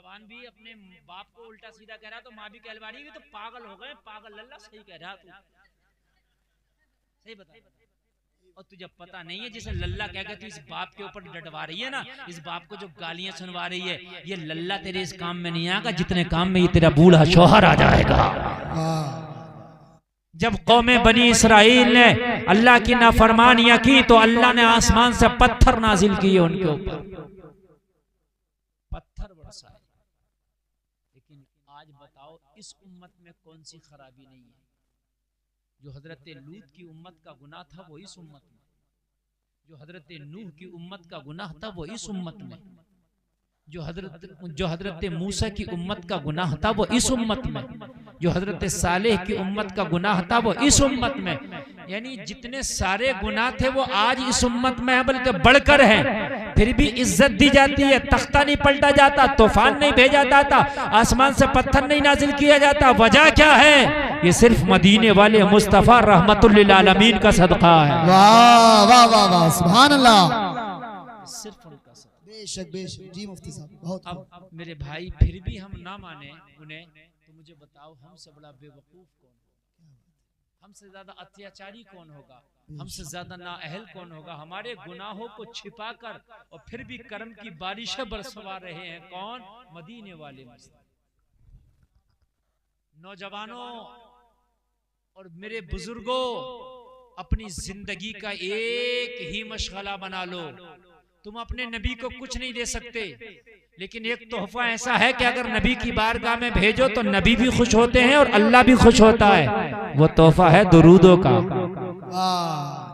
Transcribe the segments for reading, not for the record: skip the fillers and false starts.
नौजवान भी अपने बाप को उल्टा सीधा कह रहा तो माँ भी कहलवारी भी तो पागल हो गए, पागल लल्ला सही कह रहा तू, सही बता। और तुझे पता नहीं है जिसे लल्ला कह के तू इस बाप के ऊपर डटवा रही है ना, इस बाप को जो गालियां सुनवा रही है, ये लल्ला तेरे इस काम में नहीं आएगा जितने काम में ये तेरा बूढ़ा शौहर आ जाएगा। जब कौमे बनी इसराइल ने अल्लाह की नाफरमानियां की तो अल्लाह ने आसमान से पत्थर नाजिल किए उनके ऊपर, पत्थर बरसाए। लेकिन आज बताओ इस उम्मत में कौन सी खराबी नहीं है? जो हजरत लूत की उम्मत का गुनाह था वो इस उम्मत में, जो हजरत नूह की उम्मत का गुनाह था वो इस उम्मत में, जो हजरत मूसा की उम्मत का गुनाह था वो इस उम्मत में, जो हजरत सालेह की उम्मत का गुनाह था वो इस उम्मत में। यानी जितने सारे गुनाह थे वो आज इस उम्मत में है, बल्कि बढ़कर है। फिर भी इज्जत दी जाती है, तख्ता नहीं पलटा जाता, तूफान नहीं भेजा जाता, आसमान से पत्थर नहीं नाजिल किया जाता। वजह क्या है? ये सिर्फ मदीने वाले मुस्तफा रहमतुल्लिल आलमीन का सदका है। वाह वाह वाह वाह, सुभान अल्लाह। सिर्फ उनका सदका। बेशक बेशक जी मुफ्ती साहब, बहुत। अब मेरे भाई फिर भी हम ना माने उन्हें, तो मुझे बताओ हमसे बड़ा बेवकूफ कौन होगा? हमसे ज्यादा अत्याचारी कौन होगा? हमसे ज्यादा नाअहल कौन होगा? हमारे गुनाहों को छिपाकर और फिर भी कर्म की बारिशें बरसवा रहे हैं कौन? मदीने वाले मुस्तफा। नौजवानों और मेरे बुजुर्गों, अपनी जिंदगी का एक ही मशगला बना लो। तुम अपने नबी को कुछ नहीं दे सकते, लेकिन एक तोहफा ऐसा है कि अगर नबी की बारगाह में भेजो तो नबी भी खुश होते हैं और अल्लाह भी खुश होता है। वो तोहफा है दुरूदों का।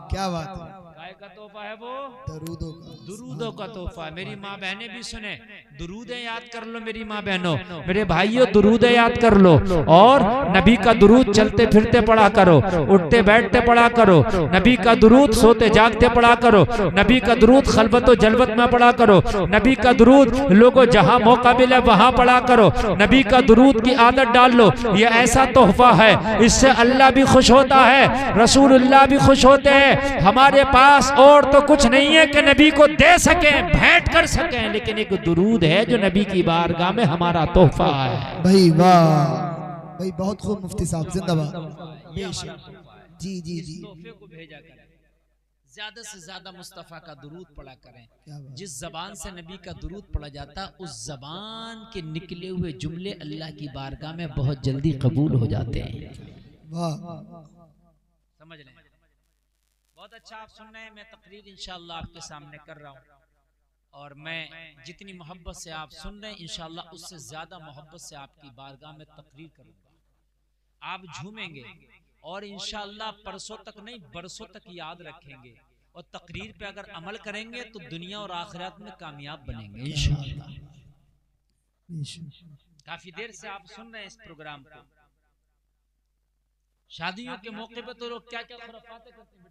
क्या बात है। काय का तोहफा है वो? दुरूदों का। दुरूदों का तोहफा। मेरी माँ बहनें भी सुने, दुरूदें याद कर लो मेरी माँ बहनों, मेरे भाइयों दुरूदें याद कर लो, और नबी का दुरूद चलते फिरते पढ़ा करो, उठते बैठते पढ़ा करो, नबी का दुरूद सोते जागते पढ़ा करो, नबी का दुरूद खलबत व जलवत में पढ़ा करो, नबी का दुरूद लोगों जहां मौका मिले वहां पढ़ा करो, नबी का दुरूद की आदत डाल लो। ये ऐसा तोहफा है, इससे अल्लाह भी खुश होता है, रसूलुल्लाह भी खुश होते हैं। हमारे पास और तो कुछ नहीं है कि नबी को दे सकें, भेंट कर सकें, लेकिन एक दुरूद है जो नबी की बारगाह में हमारा तोहफा है। भाई वाह भाई, बहुत खूब मुफ्ती साहब, जिंदाबाद। जी जी जी। तोहफे को भेजा करें, ज्यादा से ज्यादा मुस्तफा का दुरूद पढ़ा करें। जिस जबान से नबी का दुरूद पढ़ा जाता उस जबान के निकले हुए जुमले अल्लाह की बारगाह में बहुत जल्दी कबूल हो जाते हैं। वाह, समझ लें। बहुत अच्छा आप सुन रहे हैं, मैं तकरीर इंशाअल्लाह आपके सामने कर रहा हूँ, और मैं जितनी मोहब्बत से आप सुन रहे हैं इंशाअल्लाह उससे ज्यादा मोहब्बत से आपकी बारगाह में तकरीर करूंगा। आप झूमेंगे और इंशाअल्लाह परसों तक नहीं बरसों तक याद रखेंगे, और तकरीर पे अगर अमल करेंगे तो दुनिया और आखिरत में कामयाब बनेंगे इंशाअल्लाह। काफी देर से आप सुन रहे हैं इस प्रोग्राम को। शादियों के मौके पे तो लोग क्या क्या खुराफातें करते हैं,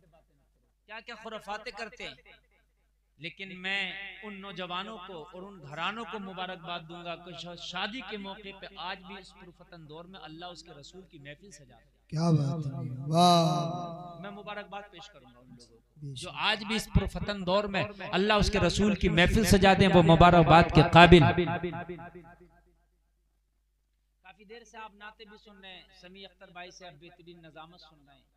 क्या क्या खुराफातें करते हैं, लेकिन मैं उन नौजवानों को और उन घरानों को मुबारकबाद दूंगा कि शादी के मौके पे आज भी इस पुरफतन दौर में अल्लाह उसके रसूल की महफिल सजाते हैं। क्या बात है, वाह। मैं मुबारकबाद पेश करूंगा उन लोगों को जो आज भी इस पुरफतन दौर में अल्लाह उसके रसूल की महफिल सजाते हैं, वो मुबारकबाद के काबिल। काफी देर से आप नाते भी सुन रहे हैं, समी अख्तर भाई से आप बेहतरीन नजामत सुन रहे हैं,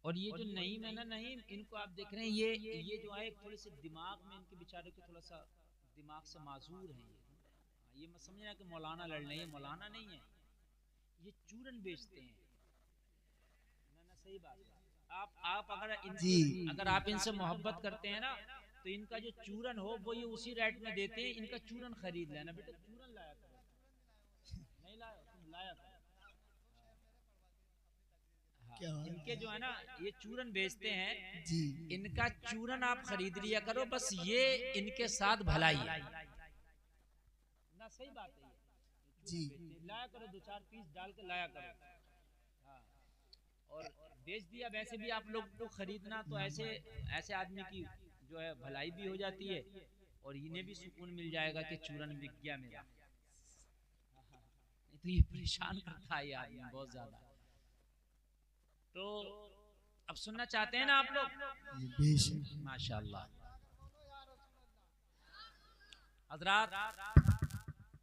और ये जो नईम है ना, नईम, इनको आप देख रहे हैं, ये जो है थोड़े से दिमाग में इनके बेचारे को थोड़ा सा दिमाग से माजूर है। ये मत समझना कि मौलाना लड़ रहे हैं, ये मौलाना नहीं है, ये चूरन बेचते हैं ना। सही बात है। आप अगर आप इनसे मोहब्बत करते हैं ना, तो इनका जो चूरन हो वो ये उसी रेट में देते हैं, इनका चूरन खरीद लेना। बेटा चूरन लाया करो, नहीं लाया तुम लाया करो। इनके जो है ना ये चूरन बेचते हैं जी, इनका चूरन आप खरीद लिया करो, बस ये इनके साथ भलाई है ना। सही बात है जी, लाया करो, 2-4 पीस डाल के लाया करो। हाँ, और बेच दिया। वैसे भी आप लोग को खरीदना तो ऐसे आदमी की जो है भलाई भी हो जाती है, और इन्हें भी सुकून मिल जाएगा कि चूरन बिक गया मेरा। तो ये परेशान करता है आदमी बहुत ज्यादा। तो अब सुनना चाहते हैं ना आप लोग? माशाअल्लाह। हज़रात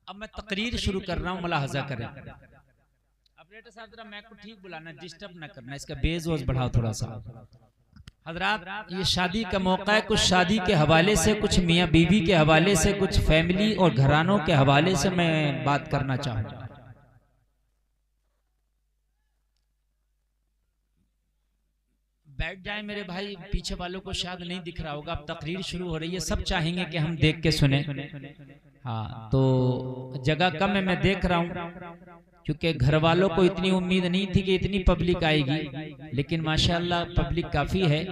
अब मैं तकरीर शुरू कर रहा हूँ, मुलाहजा करें। ऑपरेटर साहब जरा मैं को ठीक बुलाना, डिस्टर्ब ना करना, इसका बेज वोज बढ़ाओ थोड़ा सा। हजरात, ये शादी का मौका है, कुछ शादी के हवाले से, कुछ मियाँ बीवी के हवाले से, कुछ फैमिली और घरानों के हवाले से मैं बात करना चाहूँगा। बैठ जाए मेरे भाई, पीछे वालों को शायद नहीं दिख रहा होगा, अब तकरीर शुरू हो रही है, सब चाहेंगे कि हम देख के सुने। हाँ, तो जगह कम है, मैं देख रहा हूँ, क्योंकि घर वालों को इतनी उम्मीद नहीं थी कि इतनी पब्लिक आएगी, लेकिन माशाल्लाह पब्लिक काफ़ी है।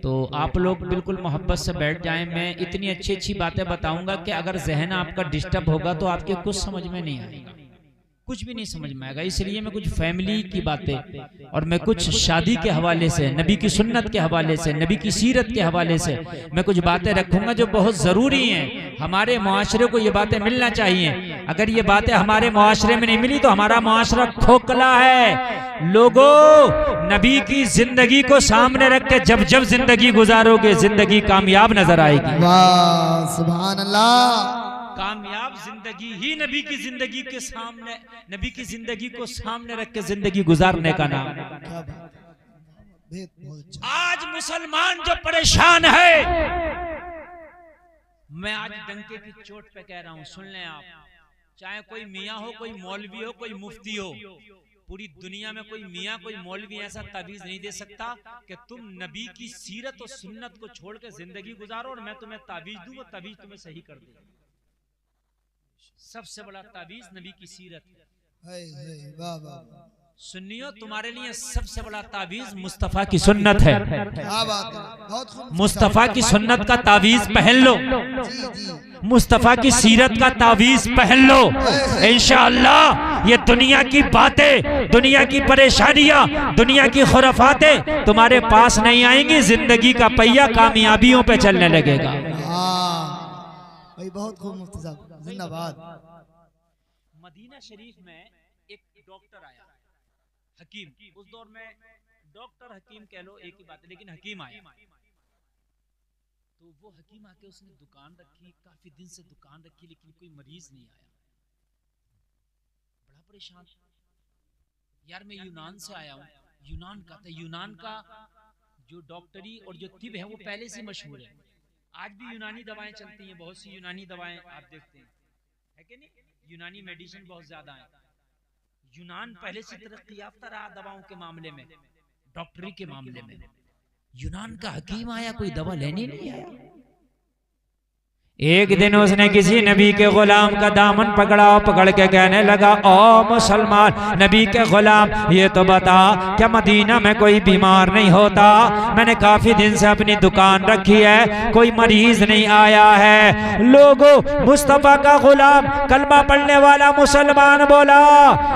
तो आप लोग बिल्कुल मोहब्बत से बैठ जाएं। मैं इतनी अच्छी अच्छी बातें बताऊंगा कि अगर जहन आपका डिस्टर्ब होगा तो आपके कुछ समझ में नहीं आएगा, कुछ भी नहीं समझ में आएगा। इसलिए मैं कुछ फैमिली की बातें और मैं कुछ शादी के हवाले से, नबी की सुन्नत के हवाले से, नबी की सीरत के हवाले से मैं कुछ बातें रखूंगा जो बहुत ज़रूरी हैं। हमारे मुआशरे को ये बातें मिलना चाहिए। अगर ये बातें हमारे मुआशरे में नहीं मिली तो हमारा मुआशरा खोखला है। लोगों, नबी की जिंदगी को सामने रख के जब जब जिंदगी गुजारोगे, जिंदगी कामयाब नजर आएगी। वाह, सुभान अल्लाह। कामयाब जिंदगी ही नबी की जिंदगी के सामने, नबी की जिंदगी को सामने रख के जिंदगी गुजारने का नाम। आज मुसलमान जो परेशान है, मैं आज डंके की चोट पे कह रहा हूं, सुन लें आप। चाहे कोई मियाँ हो, कोई मौलवी हो, कोई मुफ्ती हो, पूरी दुनिया में कोई मियाँ कोई मौलवी ऐसा ताबीज नहीं दे सकता कि तुम नबी की सीरत और सुन्नत को छोड़ के जिंदगी गुजारो और मैं तुम्हें ताबीज दूं, वो ताबीज तुम्हें सही कर दे। सबसे बड़ा ताबीज नबी की सीरत है। सुन्नियों, तुम्हारे लिए सबसे बड़ा ताबीज मुस्तफा की सुन्नत है। मुस्तफा की सुन्नत का ताबीज पहन लो, मुस्तफा की सीरत का ताबीज पहन लो। इंशाअल्लाह ये दुनिया की बातें, दुनिया की परेशानियां, दुनिया की खुराफातें तुम्हारे पास नहीं आएंगी। जिंदगी का पहिया कामयाबियों पे चलने लगेगा। भाई बहुत खूब मुफ्ती साहब, जिंदाबाद। मदीना शरीफ में एक डॉक्टर आया, हकीम। उस दौर में डॉक्टर हकीम कह लो एक ही बात है, लेकिन हकीम आया। तो वो हकीम आके उसने दुकान रखी, काफी दिन से दुकान रखी, लेकिन कोई मरीज नहीं आया। बड़ा परेशान, यार मैं यूनान से आया हूँ। यूनान का था, यूनान का जो डॉक्टरी और जो तिब है वो पहले से मशहूर है। आज भी यूनानी दवाएं चलती हैं, बहुत सी यूनानी दवाएं आप देखते हैं, है कि नहीं? यूनानी मेडिसिन बहुत ज्यादा है। यूनान पहले से तरक्की याफ्ता रहा दवाओं के मामले में, डॉक्टरी के मामले में। यूनान का हकीम आया, कोई दवा लेने नहीं आया। एक दिन उसने किसी नबी के गुलाम का दामन पकड़ा, पकड़ के कहने लगा, ओ मुसलमान, नबी के गुलाम, ये तो बता क्या मदीना में कोई बीमार नहीं होता? मैंने काफी दिन से अपनी दुकान रखी है, कोई मरीज नहीं आया है। लोगों, मुस्तफा का गुलाम कलमा पढ़ने वाला मुसलमान बोला,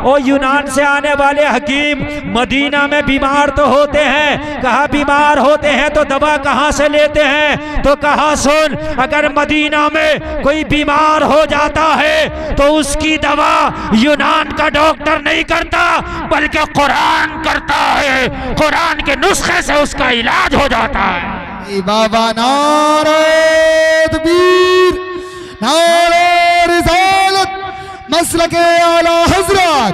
ओ यूनान से आने वाले हकीम, मदीना में बीमार तो होते हैं। कहा बीमार होते हैं तो दवा कहाँ से लेते हैं? तो कहा सुन, अगर मदीना में कोई बीमार हो जाता है तो उसकी दवा यूनान का डॉक्टर नहीं करता, बल्कि कुरान करता है। कुरान के नुस्खे से उसका इलाज हो जाता है। बाबा नारे तकबीर, नारे रिसालत, मसलके आला हजरत,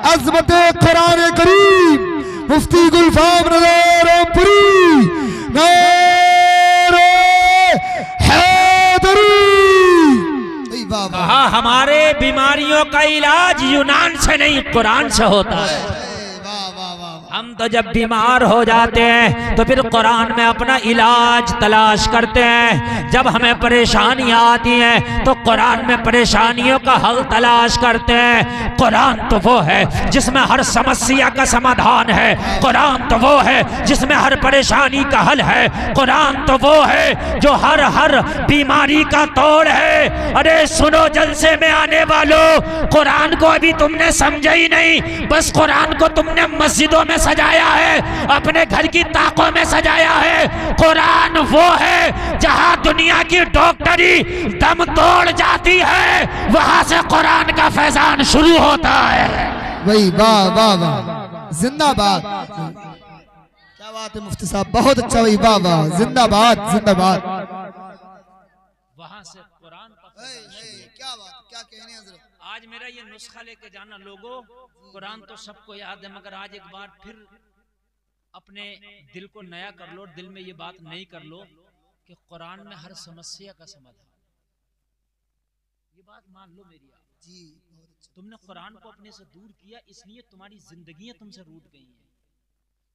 अज़मत कुरान करीम, मुफ्ती गुलफाम नज़ारपुरी, नारे कहा हमारे बीमारियों का इलाज यूनान से नहीं, कुरान से होता है। हम तो जब बीमार हो जाते हैं तो फिर कुरान में अपना इलाज तलाश करते हैं। जब हमें परेशानियां आती हैं तो कुरान में परेशानियों का हल तलाश करते हैं। कुरान तो वो है जिसमें हर समस्या का समाधान है। कुरान तो वो है जिसमें हर परेशानी का हल है। कुरान तो वो है जो हर बीमारी का तोड़ है। अरे सुनो जलसे में आने वालों, कुरान को अभी तुमने समझा ही नहीं। बस कुरान को तुमने मस्जिदों में सजाया है, अपने घर की ताकों में सजाया है। कुरान वो है जहां दुनिया की डॉक्टरी दम तोड़ जाती है, वहां से कुरान का फैजान शुरू होता है। वही वाह वाह वाह, जिंदाबाद। क्या बात है मुफ्ती साहब, बहुत अच्छा। वही वाह वाह, जिंदाबाद जिंदाबाद। वहां से कुरान का क्या बात, क्या कहना। नहीं हजरत। आज मेरा ये नुस्खा लेके जाना लोगों, कुरान तो सबको याद है, मगर आज एक बार फिर अपने दिल को नया कर लो, दिल में ये बात नहीं कर लो कि कुरान में हर समस्या का समाधान। ये बात मान लो मेरी आप जी बहुत अच्छा। तुमने कुरान को अपने से दूर किया, इसलिए तुम्हारी जिंदगियां तुमसे रूठ गई हैं।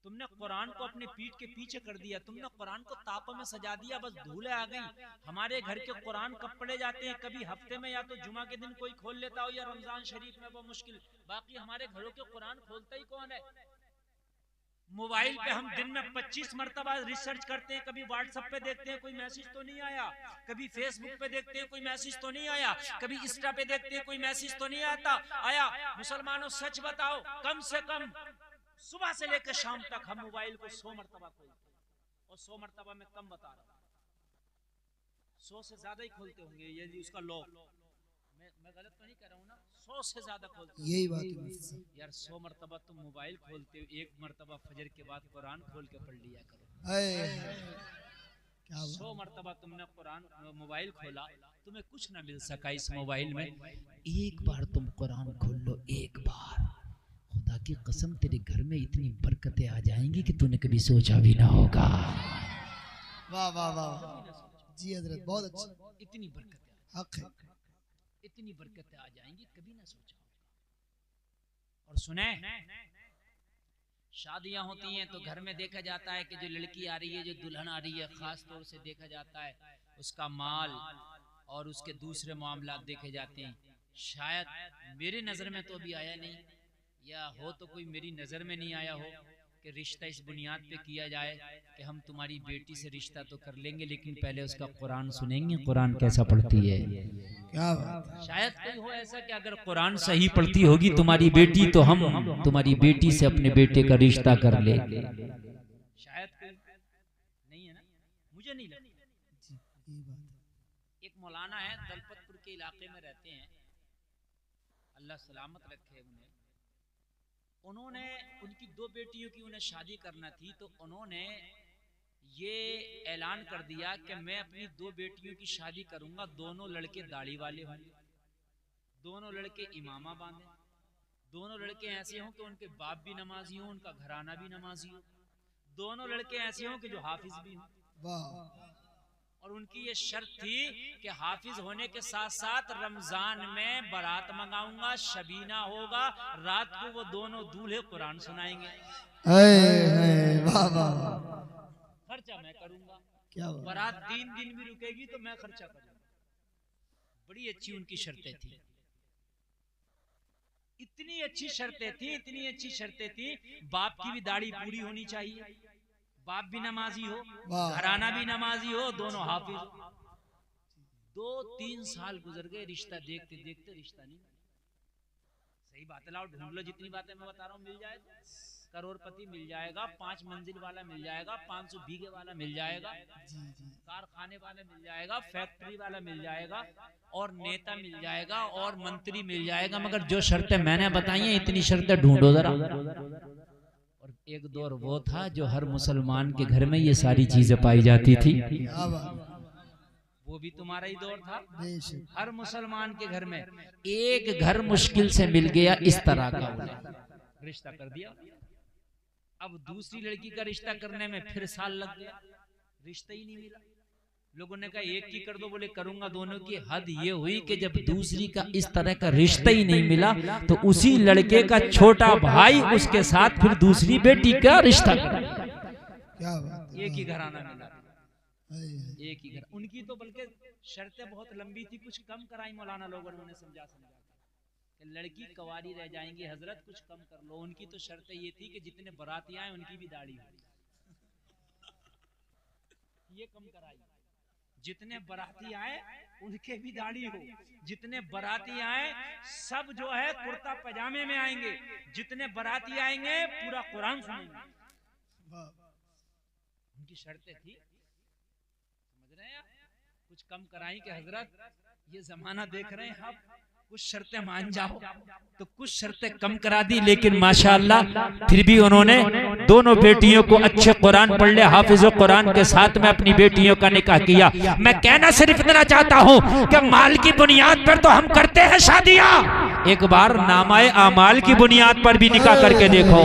तुमने कुरान को अपने पीठ के पीछे कर दिया, तुमने कुरान को ताकों में सजा दिया, बस धूलें आ गई। हमारे घर के कुरान कब पढ़े जाते हैं? कभी हफ्ते में, या तो जुमा के दिन कोई खोल लेता हो, या रमजान शरीफ में, वो मुश्किल। बाकी हमारे घरों के कुरान खोलता ही कौन है? मोबाइल पे हम दिन में 25 मरतबा रिसर्च करते हैं, कभी व्हाट्सएप पे देखते हैं कोई मैसेज तो नहीं आया, कभी फेसबुक पे देखते हैं कोई मैसेज तो नहीं आया, कभी इंस्टा पे देखते हैं कोई मैसेज तो नहीं आता आया। मुसलमानों सच बताओ, कम से कम सुबह से लेकर शाम तक हम मोबाइल को 100 मरतबा खोलते हैं, और 100 मरतबा में कम बता रहा हूं, 100 से ज्यादा ही खोलते होंगे, यदि उसका लॉक, मैं गलत तो नहीं कह रहा हूँ ना? 100 से ज्यादा खोलते हो। यही बात है मुफ्ती साहब। यार 100 मरतबा तुम मोबाइल खोलते हो, एक मरतबा फजर के बाद कुरान खोल के पढ़ लिया करो। क्या 100 मरतबा तुमने कुरान मोबाइल खोला, तुम्हें कुछ ना मिल सका इस मोबाइल में, एक बार तुम कुरान खोल लो, एक बार, खुदा की कसम तेरे घर में इतनी बरकतें आ जाएंगी कि तूने कभी सोचा भी ना होगा। वाह वाह वाह जी हजरत बहुत अच्छा। इतनी बरकतें, हक है। इतनी बरकतें आ जाएंगी, कभी ना सोचा होगा। और सुने, शादियां होती हैं तो घर में देखा जाता है कि जो लड़की आ रही है, जो दुल्हन आ रही है, खास तौर से देखा जाता है उसका माल और उसके दूसरे मामलात देखे जाते हैं। शायद मेरी नज़र में तो अभी आया नहीं, या हो तो कोई मेरी नज़र में नहीं आया हो कि रिश्ता इस बुनियाद पे किया जाए कि हम तुम्हारी बेटी से रिश्ता तो कर लेंगे, लेकिन पहले उसका कुरान सुनेंगे, कुरान कैसा पढ़ती है। क्या बात है। शायद कोई हो ऐसा कि अगर कुरान सही पढ़ती होगी तुम्हारी बेटी, तो हम तुम्हारी बेटी से अपने बेटे का रिश्ता कर लेंगे। शायद कोई नहीं है ना, मुझे नहीं लगता। जी यही बात है। एक मौलाना है, दलपतपुर के इलाके में रहते हैं, अल्लाह सलामत रखे उन्हें। उन्होंने, उनकी 2 बेटियों की उन्हें शादी करना थी, तो उन्होंने ये ऐलान कर दिया कि मैं अपनी 2 बेटियों की शादी करूंगा, दोनों लड़के दाढ़ी वाले होंगे, दोनों लड़के इमामा बांधे, दोनों लड़के ऐसे हों कि उनके बाप भी नमाजी हो, उनका घराना भी नमाजी हो, दोनों लड़के ऐसे हों कि जो हाफिज भी हों। वाह। और उनकी ये शर्त थी कि हाफिज होने के साथ साथ रमजान में बारात मंगाऊंगा, शबीना होगा, रात को वो दोनों दूल्हे कुरान सुनाएंगे, वाह वाह। खर्चा मैं करूंगा, क्या बात। बारात 3 दिन भी रुकेगी तो मैं खर्चा करूंगा। बड़ी अच्छी उनकी शर्तें थी, इतनी अच्छी शर्तें थी, इतनी अच्छी शर्तें थी। बाप की भी दाढ़ी पूरी होनी चाहिए, बाप भी नमाजी हो, घराना भी नमाजी हो, दोनों हाफिज हो। 2-3 साल गुजर गए, रिश्ता देखते देखते रिश्ता नहीं। सही बात है, लाओ ढूंढ लो, जितनी बातें मैं बता रहा हूँ मिल जाएगा, करोड़पति मिल जाएगा, 5 मंजिल वाला मिल जाएगा, 500 बीघे वाला मिल जाएगा, कारखाने वाला मिल जाएगा, फैक्ट्री वाला मिल जाएगा, और नेता मिल जाएगा, और मंत्री मिल जाएगा, मगर जो शर्तें मैंने बताई हैं, इतनी शर्तें ढूंढो जरा। और एक दौर वो था जो हर मुसलमान के घर में ये सारी चीजें पाई जाती थी, वो भी तुम्हारा ही दौर था। हर मुसलमान के घर में एक घर मुश्किल से मिल गया इस तरह का, रिश्ता कर दिया। अब दूसरी लड़की का रिश्ता करने में फिर साल लग गया, रिश्ता ही नहीं मिला। लोगों ने कहा एक की कर दो, बोले करूंगा दोनों की। हद ये हुई कि जब दूसरी का इस तरह का रिश्ता ही नहीं मिला, तो उसी लड़के का छोटा भाई उसके साथ फिर दूसरी बेटी का रिश्ता कर दिया। एक ही घराना मिला, एक ही घर। उनकी तो बल्कि शर्तें बहुत लंबी थी, कुछ कम कराई मौलाना लोगों ने उन्हें समझा कि लड़की कवारी रह जाएंगी हजरत, कुछ कम कर लो। उनकी तो शर्तें ये थी कि जितने बराती आए उनकी भी दाढ़ी हो, ये कम कराई। जितने बराती आए उनके भी दाढ़ी हो, जितने बराती आए सब जो है कुर्ता पजामे में आएंगे, जितने बराती आएंगे पूरा कुरान सुनेंगे। उनकी शर्तें थी, समझ रहे हैं आप? कुछ कम कराई कि हजरत ये जमाना देख रहे हैं आप, कुछ शर्तें मान जाओ तो कुछ शर्तें कम करा दी, लेकिन माशाअल्लाह फिर भी उन्होंने दोनों बेटियों को अच्छे कुरान पढ़ ले हाफिज कुरान के साथ में अपनी बेटियों का निकाह किया। मैं कहना सिर्फ इतना चाहता हूँ कि माल की बुनियाद पर तो हम करते हैं शादियाँ, एक बार नामाए आमाल की बुनियाद पर भी निकाह करके देखो।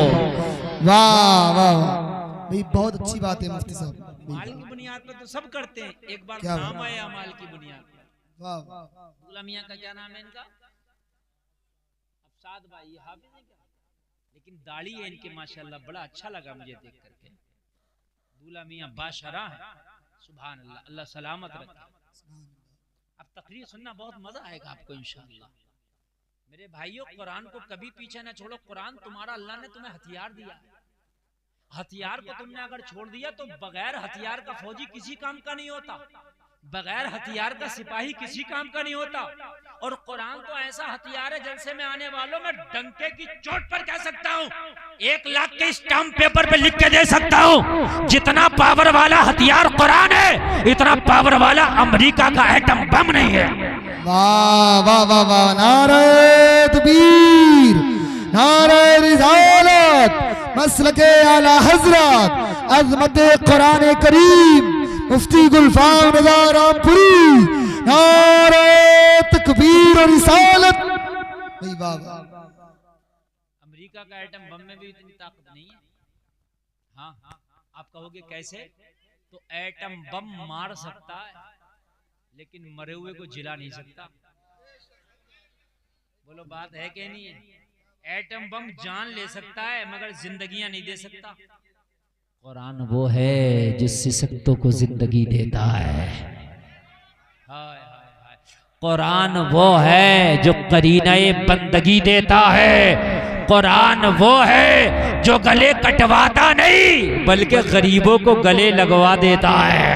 वाह वाह भाई, बहुत अच्छी बात है मुफ्ती साहब। माल की बुनियाद पर तो सब करते हैं, एक बार क्या नामाए आमाल की बुनियाद पर। वाह, दूल्हा मियां का क्या नाम है इनका? अफसाद भाई, ये हाफिज है क्या? लेकिन दाढ़ी है इनके माशाल्लाह, बड़ा अच्छा लगा मुझे देख करके। दूल्हा मियां बाशरा है, सुभान अल्लाह, अल्लाह सलामत रखे। अब तकरीर सुनना बहुत मजा आएगा आपको इंशाअल्लाह। मेरे भाइयों, कुरान को कभी पीछे ना छोड़ो। कुरान तुम्हारा, अल्लाह ने तुम्हें हथियार दिया है। हथियार को तुमने अगर छोड़ दिया तो बगैर हथियार का फौजी किसी काम का नहीं होता, बगैर हथियार का सिपाही किसी काम का नहीं होता। और कुरान तो ऐसा हथियार है, जलसे में आने वालों में डंके की चोट पर कह सकता हूँ, 1 लाख के स्टाम्प पेपर पे लिख के दे सकता हूँ, जितना पावर वाला हथियार कुरान है इतना पावर वाला अमेरिका का एटम बम नहीं है। वाह वाह वाह वाह, नारे तकबीर, नारे रिसालत, मसलके आला हजरत अज़मत कुरान करीम मुफ्ती गुलफाम रज़ा रामपुरी, नारे तकबीर और रिसालत। वाह वाह, अमेरिका का एटम बम में भी इतनी ताकत नहीं है। हाँ, आप कहोगे कैसे? तो एटम बम मार सकता है लेकिन मरे हुए को जिला नहीं सकता। बोलो बात है कि नहीं है? एटम बम जान ले सकता है मगर जिंदगियां नहीं दे सकता। कुरान वो है जो सिसकतों को जिंदगी देता है। हाय हाय हाय। कुरान वो है जो करीनाए बंदगी देता है। कुरान वो है जो गले कटवाता नहीं बल्कि गरीबों को गले लगवा देता है।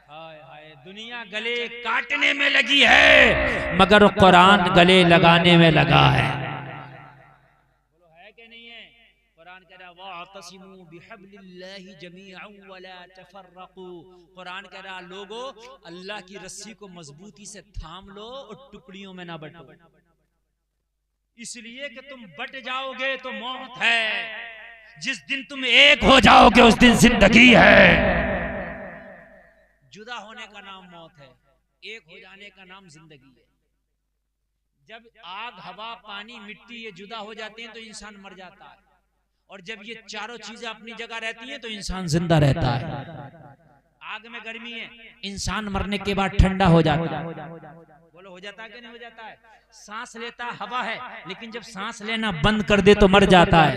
हाय हाय, दुनिया गले काटने में लगी है मगर कुरान गले लगाने में लगा है। बोलो है कि नहीं है? कुरान कह रहा वातसिमू बिहब्लिल्लाहि जमीअन वला तफर्रकू। कुरान कह रहा लोगो अल्लाह की रस्सी को मजबूती से थाम लो और टुकड़ियों में ना बंटो, इसलिए कि तुम बट जाओगे तो मौत है, जिस दिन तुम एक हो जाओगे उस दिन जिंदगी है। जुदा होने का नाम मौत है, एक हो जाने का नाम जिंदगी है। जब आग हवा पानी मिट्टी ये जुदा हो जाते हैं तो इंसान मर जाता है, और जब ये चारों चीजें अपनी जगह रहती हैं तो इंसान जिंदा रहता है। आग में गर्मी है, इंसान मरने के बाद ठंडा हो जाता है। बोलो हो जाता है कि नहीं हो जाता है? सांस लेता हवा है लेकिन जब सांस लेना बंद कर दे तो मर जाता है।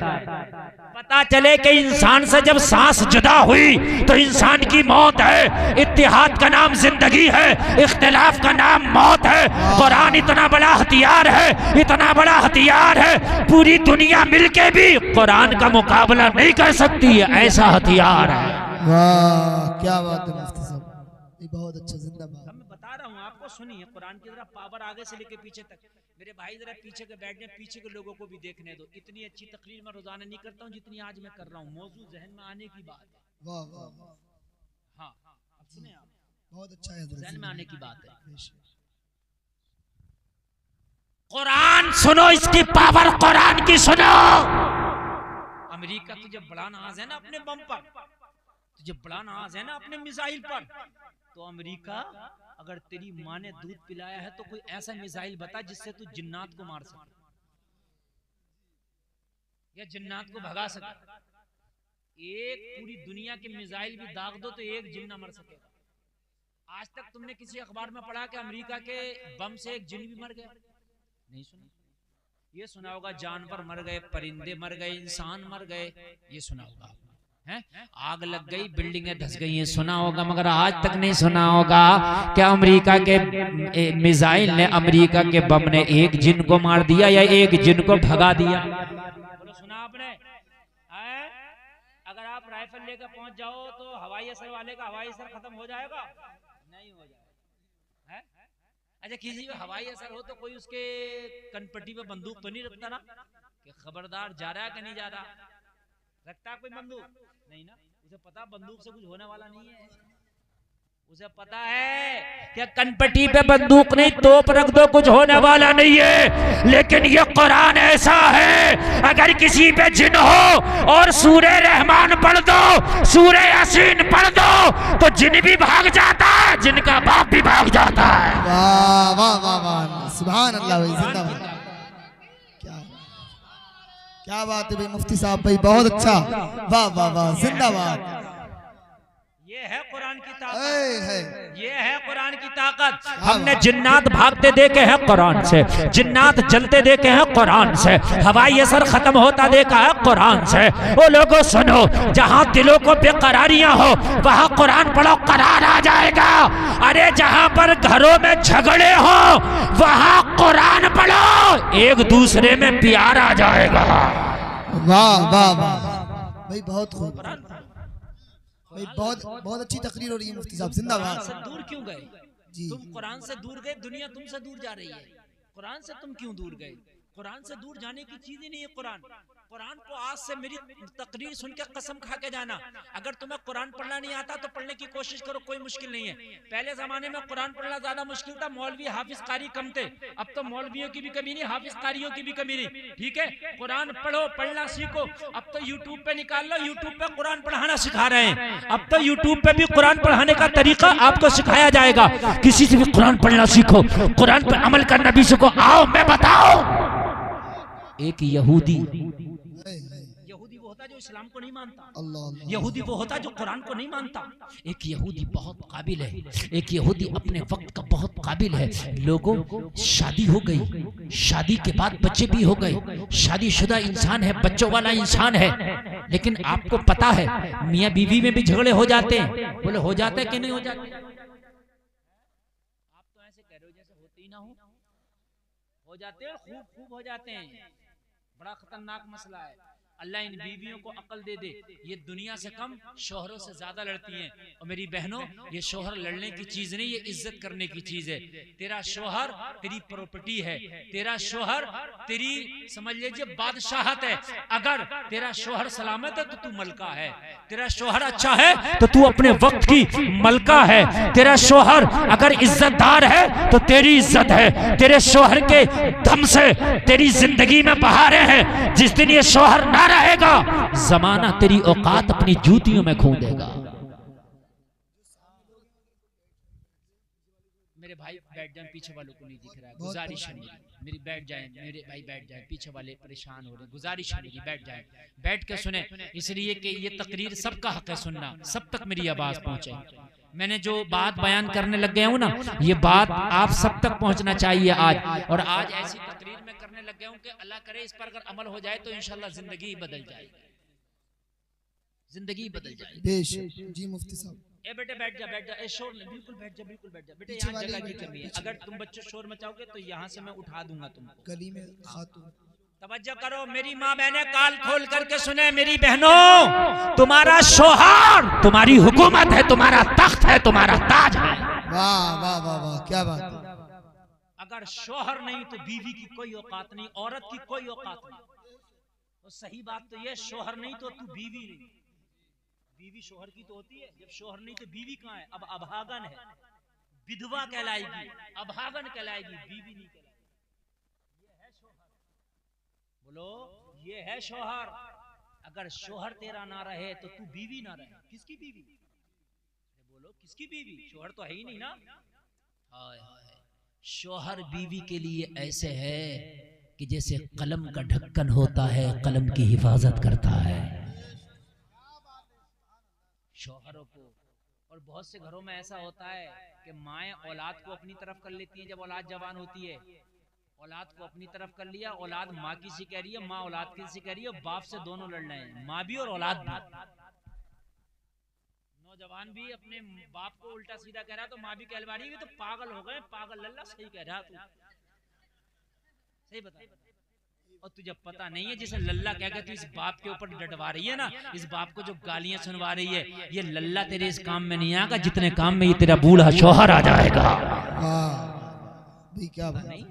पता चले कि इंसान से जब सांस जुदा हुई तो इंसान की मौत है। इत्तेहाद का नाम जिंदगी है, इख्तिलाफ का नाम मौत है। कुरान इतना बड़ा हथियार है, इतना बड़ा हथियार है, पूरी दुनिया मिलके भी कुरान का मुकाबला नहीं कर सकती है, ऐसा हथियार है। वाह क्या बात है मुफ्ती साहब, ये बहुत अच्छा, जिंदाबाद। मैं बता रहा हूँ आपको, सुनिए कुरान की जरा पावर आगे से लेके पीछे तक। मेरे भाई जरा पीछे के बैठ जाए, पीछे के लोगों को भी देखने दो। इतनी अच्छी तकरीर मैं रोजाना नहीं करता हूँ जितनी आज मैं कर रहा हूँ। मौजूद जहन में आने की बात है। वाह वाह वाह, हाँ अब सुने आप, बहुत अच्छा है, जहन में आने की बात है। बेशक। कुरान सुनो, इसकी पावर कुरान की सुनो। अमेरिका की जब बड़ा नाज है ना अपने बम पर, जब बड़ा नाज है ना अपने मिसाइल पर, तो अमेरिका अगर तेरी माँ ने दूध पिलाया है तो कोई ऐसा मिसाइल बता जिससे तू जिन्नात को मार सके या जिन्नात को भगा सके। एक पूरी दुनिया के मिसाइल भी दाग दो तो एक जिन्ना मर सकेगा। आज तक तुमने किसी अखबार में पढ़ा कि अमेरिका के बम से एक जिन भी मर गया? नहीं सुना। ये सुना होगा जानवर मर गए, परिंदे मर गए, इंसान मर गए, ये सुना होगा है? आग लग गई, बिल्डिंगें धस गई, ये सुना होगा, मगर आज तक नहीं सुना होगा क्या अमेरिका के मिसाइल ने, अमेरिका के बम ने एक जिन को मार दिया या एक जिन को भगा दिया? बोलो सुना आपने? अगर आप राइफल लेकर पहुंच जाओ तो हवाई असर वाले का हवाई असर खत्म हो जाएगा? नहीं हो जाएगा है? अच्छा किसी पे हवाई असर हो तो कोई उसके कनपट्टी पे बंदूक तो नहीं रखता ना कि खबरदार जा रहा है कि नहीं जा रहा? रखता कोई बंदूक? नहीं ना, उसे पता बंदूक से कुछ होने वाला नहीं है। उसे पता है कि कनपट्टी पे बंदूक नहीं तोप रख दो कुछ होने वाला नहीं है, लेकिन ये कुरान ऐसा है अगर किसी पे जिन हो और सूरे रहमान पढ़ दो, सूरे यासीन पढ़ दो तो जिन भी भाग जाता है, जिनका बाप भी भाग जाता है। वाह वाह वाह वाह, सुभान अल्लाह भाई, जिंदाबाद। क्या बात है भाई मुफ्ती साहब भाई, बहुत अच्छा, वाह वाह वाह, जिंदाबाद। ये है कुरान की ताकत, है। ये है कुरान की ताकत। हमने जिन्नात भागते देखे हैं कुरान से, जिन्नात जलते देखे हैं कुरान से, हवाई असर खत्म होता देखा है कुरान से। वो लोगों सुनो, जहाँ दिलों को बेकरारियां हो वहाँ कुरान पढ़ो, करार आ जाएगा। अरे जहाँ पर घरों में झगड़े हो वहाँ कुरान पढ़ो, एक दूसरे में प्यार आ जाएगा। वाह वाह वाह भाई, बहुत खूब भाई, बहुत बहुत अच्छी तकरीर हो रही है मुफ्ती साहब, जिंदाबाद। कुरान से दूर क्यों गए जी, तुम? कुरान से दूर गए, दुनिया तुमसे दूर जा रही है। कुरान से तुम क्यों दूर गए? कुरान से दूर जाने की चीज ही नहीं है कुरान। कुरान को आज से मेरी तकरीर सुन के कसम खा के जाना, अगर तुम्हें कुरान पढ़ना नहीं आता तो पढ़ने की कोशिश करो, कोई मुश्किल नहीं है। पहले जमाने में कुरान पढ़ना ज्यादा मुश्किल था, मौलवी हाफिज कारी कम थे। अब तो मौलवियों की भी कमी नहीं, हाफिज कारियों की भी कमी नहीं। ठीक है, कुरान पढ़ो, पढ़ना सीखो। अब तो यूट्यूब पे निकाल लो, यूट्यूब पे कुरान पढ़ाना सिखा रहे हैं। अब तो यूट्यूब पे भी कुरान पढ़ाने का तरीका आपको सिखाया जाएगा। किसी से भी कुरान पढ़ना सीखो, कुरान पर अमल करना भी सीखो। आओ मैं बताओ, एक यहूदी वो होता जो इस्लाम को नहीं मानता, यहूदी वो होता जो कुरान को नहीं मानता। एक यहूदी बहुत काबिल है, एक यहूदी अपने वक्त का बहुत काबिल है। लोगों, शादी हो गई, शादी के बाद बच्चे भी हो गए, शादीशुदा इंसान है, बच्चों वाला इंसान है, लेकिन आपको पता है मियाँ बीवी में भी झगड़े हो जाते हैं। बोले हो जाते कि नहीं हो जाते? आप तो ऐसे कह रहे हो जैसे होते ही ना हो जाते हैं, खूब खूब हो जाते हैं। बड़ा खतरनाक मसला है। अल्लाह इन बीवियों को अकल दे दे, ये दुनिया से कम शोहरों से ज्यादा लड़ती हैं। और मेरी बहनों, ये शोहर लड़ने की चीज नहीं, ये इज्जत करने की चीज है। तेरा शोहर तेरी प्रॉपर्टी है, तेरा शोहर तेरी समझ लीजिए बादशाहत है। अगर तेरा शोहर सलामत है तो तू मलका है, तेरा शोहर अच्छा है तो तू अपने वक्त की मलका है, तेरा शोहर अगर इज्जतदार है तो तेरी इज्जत है। तेरे शोहर के दम से तेरी जिंदगी में बहारें हैं। जिस दिन ये शोहर ना रहेगा, जमाना तेरी औकात अपनी जूतियों में खो देगा। मेरे भाई बैठ जाएं, पीछे वालों को नहीं दिख रहा है, गुजारिश है मेरी बैठ जाएं, मेरे भाई बैठ जाएं, पीछे वाले परेशान हो रहे हैं, गुजारिश है मेरी बैठ जाएं, बैठ के सुने, इसलिए कि ये तकरीर सबका हक है सुनना, सब तक मेरी आवाज पहुंचे। मैंने जो बात बयान करने लग गया हूँ ना, ये बात आप सब तक पहुंचना चाहिए आज। और आज ऐसी तकरीर में करने लग गया हूँ कि अल्लाह करे इस पर अगर अमल हो जाए तो इंशाल्लाह जिंदगी बदल जाएगी, जिंदगी बदल जाएगी। जी मुफ्ती साहब, ए बेटे बैठ जा, बैठ जा, ए शोर नहीं, बिल्कुल बैठ जा, बिल्कुल बैठ जा बेटे, यहाँ जगह की कमी है। अगर तुम बच्चों शोर मचाओगे तो यहाँ से मैं उठा दूंगा तुमको। गली में खातून, तवज्जो करो मेरी माँ बहने, काल खोल करके सुने मेरी बहनों, तुम्हारा शोहर तुम्हारी हुकूमत है, तुम्हारा तख्त है, तुम्हारा ताज है। वाह वाह वाह वाह, क्या बात है। अगर शोहर नहीं तो बीवी की कोई औकात नहीं, औरत की कोई औकात नहीं। तो सही बात तो ये, शोहर नहीं तो तू बीवी नहीं। बीवी शोहर की तो होती है, जब शोहर नहीं तो बीवी कहाँ है? अब अभागन है, विधवा कहलाएगी, अभागन कहलाएगी, बीवी नहीं कहलाएगी। ये है शोहर, बोलो ये है शोहर। अगर शोहर तेरा ना रहे तो तू बीवी ना रहे। किसकी बीवी? बोलो किसकी बीवी? शोहर तो है ही नहीं ना। हाय हाय, शोहर बीवी के लिए ऐसे है कि जैसे कलम का ढक्कन होता है, कलम की हिफाजत करता है शोहरों को। और बहुत से घरों में ऐसा होता है कि माएँ औलाद को अपनी तरफ कर लेती हैं जब औलाद जवान होती है, औलाद को अपनी तरफ कर लिया, औलाद माँ किसी कह रही है, माँ औलाद किसी कह रही है, बाप से दोनों लड़ रहे हैं, माँ भी और औलाद भी। नौजवान भी अपने बाप को उल्टा सीधा कह रहा तो माँ भी कहलवा रही है तो पागल हो गए, पागल लल्ला, सही कह रहा तू, सही बता। और तुझे पता नहीं है जिसे लल्ला कह के तू इस बाप के ऊपर डटवा रही है ना, इस बाप को जो गालियां सुनवा रही है, ये लल्ला तेरे इस काम में नहीं आएगा जितने काम में ये तेरा बूढ़ा शौहर आ जाएगा। क्या बात नहीं।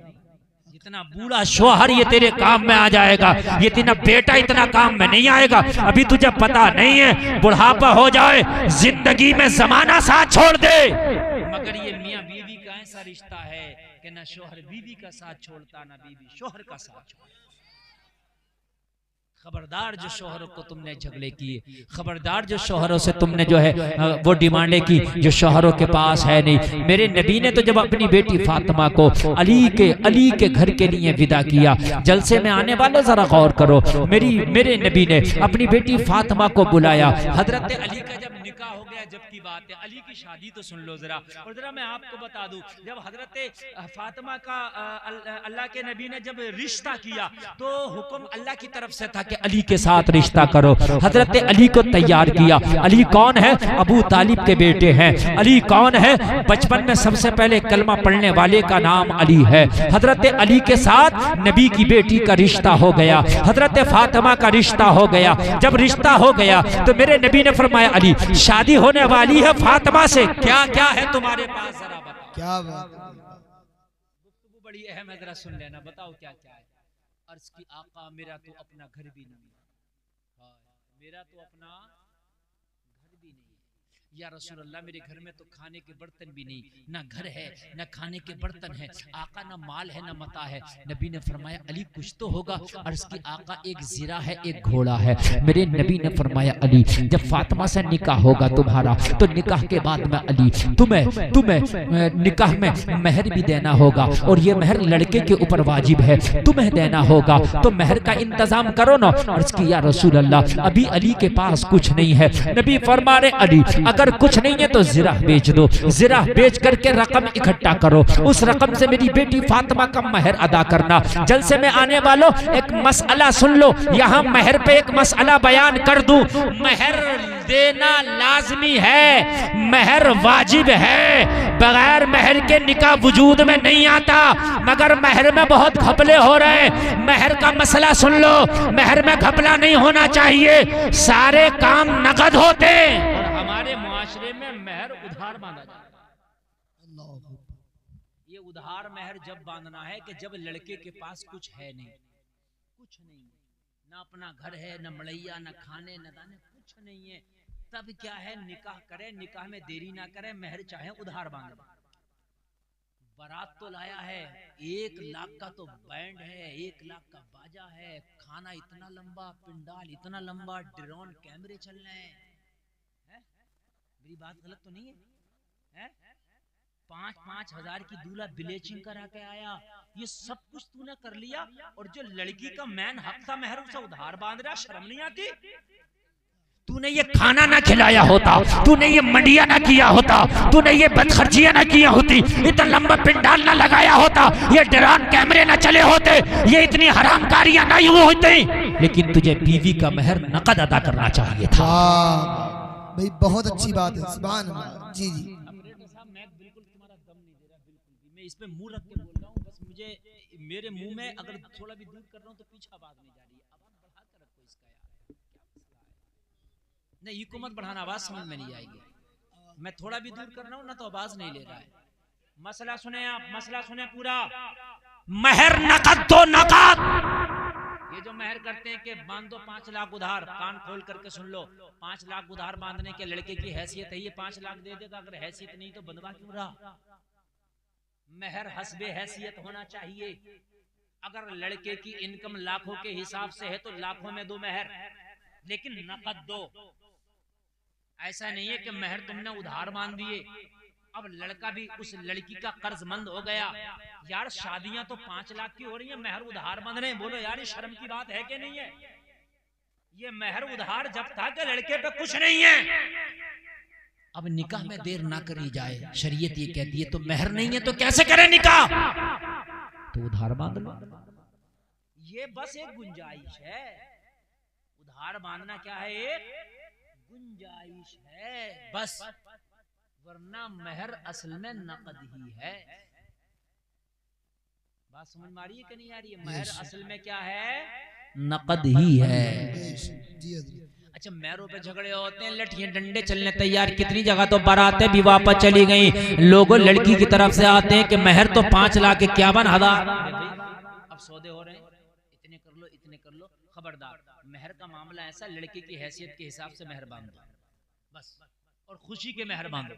जितना बूढ़ा शोहर ये तेरे काम में आ जाएगा, ये तेरा बेटा इतना काम में नहीं आएगा। अभी तुझे पता नहीं है, बुढ़ापा हो जाए, जिंदगी में जमाना साथ छोड़ दे, मगर ये मियाँ बीवी का ऐसा रिश्ता है कि ना शोहर बीवी का साथ छोड़ता, ना बीवी शोहर का साथ छोड़ता। खबरदार जो शोहरों को तुमने झगड़े किए, खबरदार जो शोहरों से तुमने जो है वो डिमांडें की जो शोहरों के पास है नहीं। मेरे नबी ने तो जब अपनी बेटी फातिमा को अली के घर के लिए विदा किया, जलसे में आने वाले जरा गौर करो, मेरे नबी ने अपनी बेटी फातिमा को बुलाया। हजरत अली का जब निकाह हो गया, जब की बात है, अली की शादी तो सुन लो जरा। और जरा मैं आपको बता दूं, जब हजरत फातिमा का अल्लाह के नबी ने जब रिश्ता किया तो हुक्म अल्लाह की तरफ से था कि अली के साथ रिश्ता करो। हजरत अली को तैयार किया। अली कौन है? अबू तालिब के बेटे हैं। अली कौन है? बचपन में सबसे पहले कलमा पढ़ने वाले का नाम अली है। हजरत अली के साथ नबी की बेटी का रिश्ता हो गया, हजरत फातिमा का रिश्ता हो गया। जब रिश्ता हो गया तो मेरे नबी ने फरमाया, अली शादी होने वाली है फातिमा से, क्या क्या है तुम्हारे पास, जरा बताओ। क्या बात, बड़ी अहम है, जरा सुन लेना, बताओ क्या क्या है। अर्ज की आका मेरा तो अपना घर भी नहीं, मेरा तो अपना घर भी नहीं, या रसूल अल्लाह मेरे घर में तो खाने के बर्तन भी नहीं, ना घर है ना खाने के बर्तन है, आका ना माल है ना मता है। नबी ने फरमाया अली कुछ तो होगा। अर्ज की आका एक ज़िरा है एक घोड़ा है। मेरे नबी ने फरमाया अली जब फातिमा से निकाह होगा तुम्हारा, तो निकाह के बाद में अली तुम्हें निकाह में मेहर भी देना होगा, और ये मेहर लड़के के ऊपर वाजिब है, तुम्हें देना होगा, तो मेहर का इंतजाम करो ना। अर्ज की या रसूल अल्लाह अभी अली के पास कुछ नहीं है। नबी फरमा रहे अली अगर कुछ नहीं है तो ज़िरा बेच दो, ज़िरा बेच करके रकम इकट्ठा करो, उस रकम से मेरी बेटी फातिमा का मेहर अदा करना। जलसे में आने वालों एक मसला सुन लो, यहाँ मेहर पे एक मसला बयान कर दूं। मेहर देना लाजमी है, मेहर वाजिब है, बगैर मेहर के निकाह वजूद में नहीं आता, मगर मेहर में बहुत घपले हो रहे हैं। मेहर का मसला सुन लो, मेहर में घपला नहीं होना चाहिए, सारे काम नगद होते। हमारे मुआशरे में मेहर उधार बांधा जाता है। ये उधार मेहर जब बांधना है कि जब लड़के के पास कुछ है नहीं, कुछ नहीं, ना अपना घर है, ना मड़ैया, ना खाने न दाने, कुछ नहीं है, तब क्या है निकाह करे, निकाह में देरी ना करे, मेहर चाहे उधार मांगे। बारात तो लाया है, 1 लाख का तो बैंड है, 1 लाख का बाजा है, खाना इतना लंबा, पिंडाल इतना लंबा, ड्रोन कैमरे चल रहे हैं। मेरी बात गलत तो नहीं है? 5-5 हजार की दूल्हा ब्लीचिंग करा के आया, ये सब कुछ तूने कर लिया, और जो लड़की का मैन हक था मेहर उसे उधार बांध रहा, शर्म नहीं आती? तूने ये खाना ना खिलाया होता, तूने ये मंडिया ना किया होता, तूने ये बदखर्चियां ना किया होती, इतना लंबा पिंडाल ना लगाया होता, ये ड्रोन कैमरे ना चले होते, ये इतनी हरामकारियां नहीं हुई होती, लेकिन तुझे बीवी का मेहर नकद अदा करना चाहिए था। भाई बहुत अच्छी बात है, सुभान अल्लाह। जी जी मैं बिल्कुल तुम्हारा दम नहीं दे रहा, बिल्कुल भी। मैं इस पे मुंह रख के बोल रहा हूँ, बस मुझे मेरे मुंह में अगर थोड़ा भी दूर कर रहा हूँ तो पीछा बात नहीं जा रही है। आवाज बढ़ा कर रखो इसका यार, क्या मसला है? नहीं इको मत बढ़ाना, आवाज समझ में नहीं आएगी। मैं थोड़ा भी दूर कर रहा हूँ ना तो आवाज नहीं ले रहा है। मसला सुने आप, मसला सुने पूरा। मेहर नकद तो नकद, ये जो मेहर करते हैं कि बांध दो 5 लाख उधार, कान खोल करके सुन लो, 5 लाख उधार बांधने के लड़के की हैसियत है, ये 5 लाख दे देगा, अगर हैसियत नहीं तो बंधवा क्यों रहा? मेहर हस्बे हैसियत होना चाहिए। अगर लड़के की इनकम लाखों के हिसाब से है तो लाखों में दो मेहर, लेकिन नकद दो। ऐसा नहीं है कि मेहर तुमने उधार बांध दिए, अब लड़का भी उस लड़की का कर्जमंद हो गया। यार शादियां तो 5 लाख की हो रही हैं, मेहर उधार बंध रहे हैं। बोलो यार ये शर्म की बात है कि नहीं है? ये मेहर उधार जब था कि लड़के पे कुछ नहीं है। अब निकाह में देर ना करी जाए, शरीयत ये कहती है। तो मेहर नहीं है तो कैसे करे निकाह? तो उधार बांध लो। ये बस एक गुंजाइश है, उधार बांधना क्या है? एक गुंजाइश है बस, वरना मेहर असल में नकद ही है। बात समझ में आ रही है कि नहीं आ रही है? मेहर असल में क्या है? नकद ही है। अच्छा मेहरों पे झगड़े होते हैं, लठियां डंडे चलने तैयार, कितनी जगह तो बारातें भी वापस चली गई। लोगों लड़की की तरफ से आते हैं कि मेहर तो 5,51,000। साहब सौदे हो रहे हैं, इतने कर लो, इतने कर लो। खबरदार, मेहर का मामला ऐसा, लड़के की हैसियत के हिसाब से मेहर बांध दो बस, और खुशी के मेहर बांधो।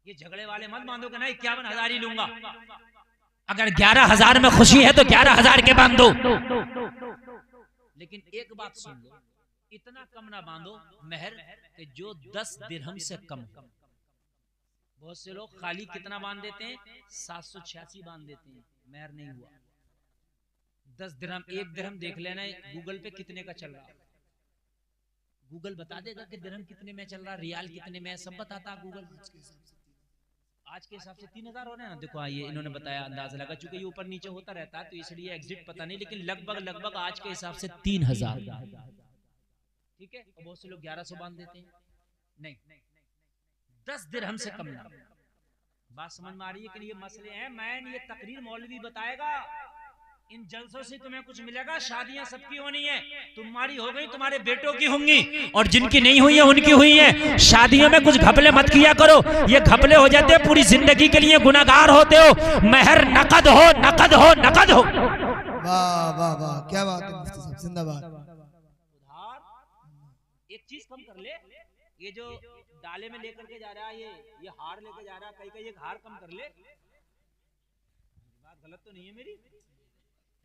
ये झगड़े वाले मत बांधो कि नहीं 51,000 ही लूंगा। अगर 11,000 में खुशी है तो 11,000 के बांधो। लेकिन एक बात सुन लो, इतना कम ना बांधो मेहर कि जो 10 दिरहम से कम हो। बहुत से लोग खाली कितना बांध देते हैं, 786 बांध देते हैं, मेहर नहीं हुआ। 10 दिरहम, 1 दिरहम देख लेना गूगल पे कितने का चल रहा है, गूगल बता देगा कि दिरहम कितने में चल रहा, रियाल कितने में, सब बताता गूगल। आज के हिसाब से 3,000 हो रहे हैं ना, देखो ये इन्होंने बताया, अंदाजा लगा, चूंकि ये ऊपर नीचे होता रहता है तो इसलिए एग्जिट पता नहीं, लेकिन लगभग आज के हिसाब से 3,000, ठीक है। और बहुत से लोग 1100 बांध देते हैं। नहीं, 10 दिरहम से कम ना। बात समझ में आ रही है कि ये मसले हैं। मैं ये तकरीर मौलवी बताएगा, इन जलसों से तुम्हें कुछ मिलेगा। शादियां सबकी होनी है, तुम्हारी हो गई, तुम्हारे बेटों की होंगी, और जिनकी नहीं हुई है उनकी हुई है। शादियों में कुछ घपले मत किया करो, ये घपले हो जाते हैं पूरी जिंदगी के लिए गुनाहगार होते हो। मेहर नकद हो, नकद हो, नकद हो। वाह वाह वाह, क्या बात है मुफ्ती साहब, जिंदाबाद। उधार एक चीज कम कर ले, ये जो डाले में लेकर के जा रहा है, ये हार लेकर जा रहा है, कहीं एक हार कम कर ले। बात गलत तो नहीं है मेरी?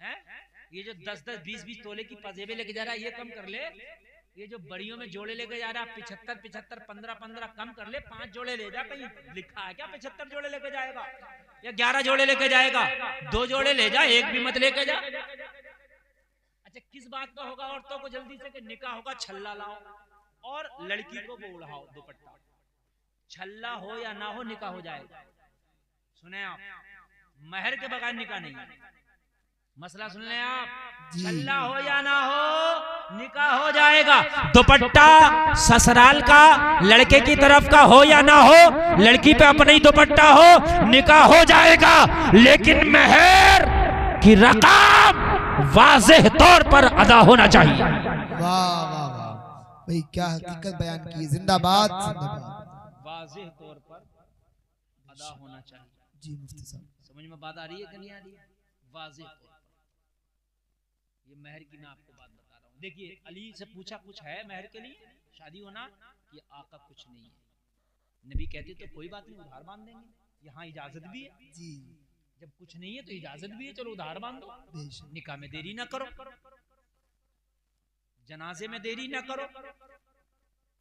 है ये जो 10-10, 20-20 तोले की पजेबे लेके जा रहा है, ये कम कर ले। ये जो बड़ियों में जोड़े लेके जा रहा है, 75-75, 15-15 कम कर ले। 5 जोड़े ले जा, कहीं लिखा है क्या 75 जोड़े लेके जाएगा या 11 जोड़े लेके जाएगा? 2 जोड़े ले जा, एक भी मत लेके जा। अच्छा, किस बात का होगा औरतों को जल्दी से कि निकाह होगा, छल्ला लाओ, और लड़की को वो उड़ाओ दुपट्टा। छल्ला हो या ना हो, निकाह हो जाएगा। सुने आप, महर के बगैर निकाह नहीं है। मसला सुन लें आप, छल्ला हो या ना हो, निकाह हो जाएगा। दुपट्टा ससुराल का लड़के की तरफ का हो या ना हो, लड़की पे अपना ही दुपट्टा हो, निकाह हो जाएगा। लेकिन महर की रकम वाज़ेह तौर पर अदा होना चाहिए। वाह वाह वाह भाई, क्या हकीकत बयान की, जिंदाबाद जिंदाबाद। वाज़ेह तौर पर अदा होना चाहिए। जी मुफ्ती साहब, समझ में बात आ रही है कि नहीं आ रही है? वाज़ेह तौर पर ये महर की मैं आपको बात बता रहा हूँ। देखिए, अली से पूछा कुछ है महर के लिए शादी होना? ये आका कुछ नहीं है। नबी कहते तो कोई बात नहीं, उधार बांध देंगे, यहाँ इजाजत भी है जी। जब कुछ नहीं है तो इजाजत भी है, चलो उधार बांध दो। निकाह में देरी ना करो, जनाजे में देरी ना करो,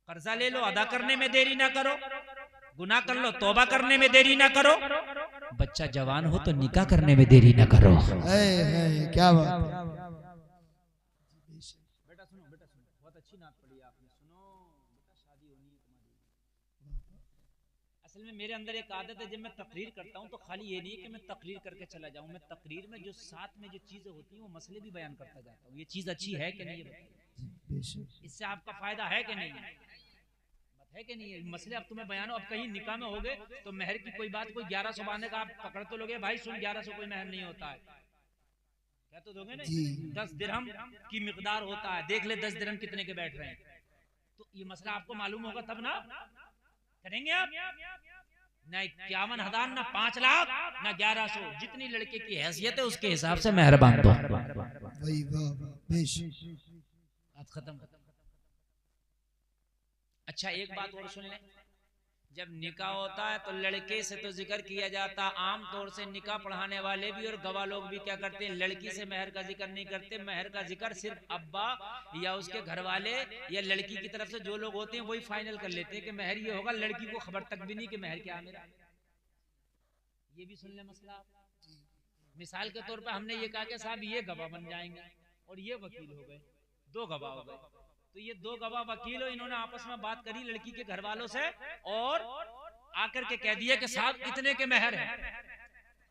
कर्जा ले लो अदा करने में देरी ना करो, गुनाह कर लो तौबा करने में देरी ना करो, बच्चा जवान हो तो निकाह करने में देरी ना करो। क्या बात। बेटा सुनो, बेटा सुनो, बहुत अच्छी नात पढ़ी आपने। सुनो बेटा, शादी होनी है तुम्हारी। असल में मेरे अंदर एक आदत है, जब मैं तकरीर करता हूँ तो खाली ये नहीं कि मैं तकरीर करके चला जाऊँ, मैं तकरीर में जो साथ में जो चीजें होती हैं वो मसले भी बयान करता जाता हूँ। ये चीज अच्छी है कि नहीं, इससे आपका फायदा है कि नहीं, है कि नहीं? मसले अब तुम्हें बयान हो। अब कहीं निकाह में हो गए तो महर की कोई बात, कोई 1100 बांधने का आप पकड़ तो लोगे, भाई सुन 1100 कोई महर नहीं होता है, क्या तो दोगे ना? 10 दिरहम की मिकदार होता है। देख ले 10 दिरहम कितने के बैठ रहे हैं, तो ये मसला आपको मालूम होगा तब ना करेंगे आप। ना 51,000, ना 5 लाख, ना 1100, जितनी लड़के की हैसियत है उसके हिसाब से महर बांध दो। बात खत्म। अच्छा, एक बात और सुन लें, जब निकाह होता है तो लड़के से तो जिक्र किया जाता, आम तौर से निकाह पढ़ाने वाले भी और गवाह लोग भी क्या करते हैं, लड़की से महर का जिक्र नहीं करते। महर का जिक्र सिर्फ अब्बा या उसके घर वाले या लड़की की तरफ से जो लोग होते हैं वही फाइनल कर लेते हैं कि महर ये होगा, लड़की को खबर तक भी नहीं कि महर क्या मेरा। ये भी सुन ले मसला। मिसाल के तौर पर हमने ये कहा कि साहब ये गवाह बन जाएंगे और ये वकील हो गए, 2 गवाह हो गए, तो ये 2 गवाह वकील हो, इन्होंने आपस में बात करी लड़की के घर वालों से और आकर के कह दिया कि साहब इतने के महर है।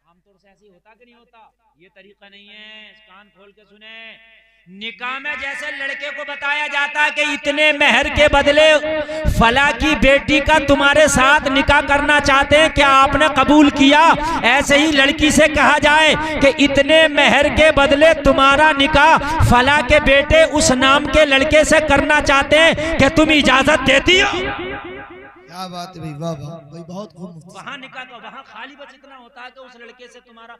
आमतौर से ऐसे ही होता कि नहीं होता? ये तरीका नहीं है, कान खोल के सुने। निकाह में जैसे लड़के को बताया जाता है कि इतने महर के बदले फला की बेटी का तुम्हारे साथ निकाह करना चाहते हैं, क्या आपने कबूल किया? ऐसे ही लड़की से कहा जाए कि इतने महर के बदले तुम्हारा निकाह फला के बेटे उस नाम के लड़के से करना चाहते हैं, कि तुम इजाजत देती हो? क्या बात है भाई, वाह वाह भाई, बहुत खूब। वहां निकाह का वहां खाली बस इतना होता है कि उस लड़के से तुम्हारा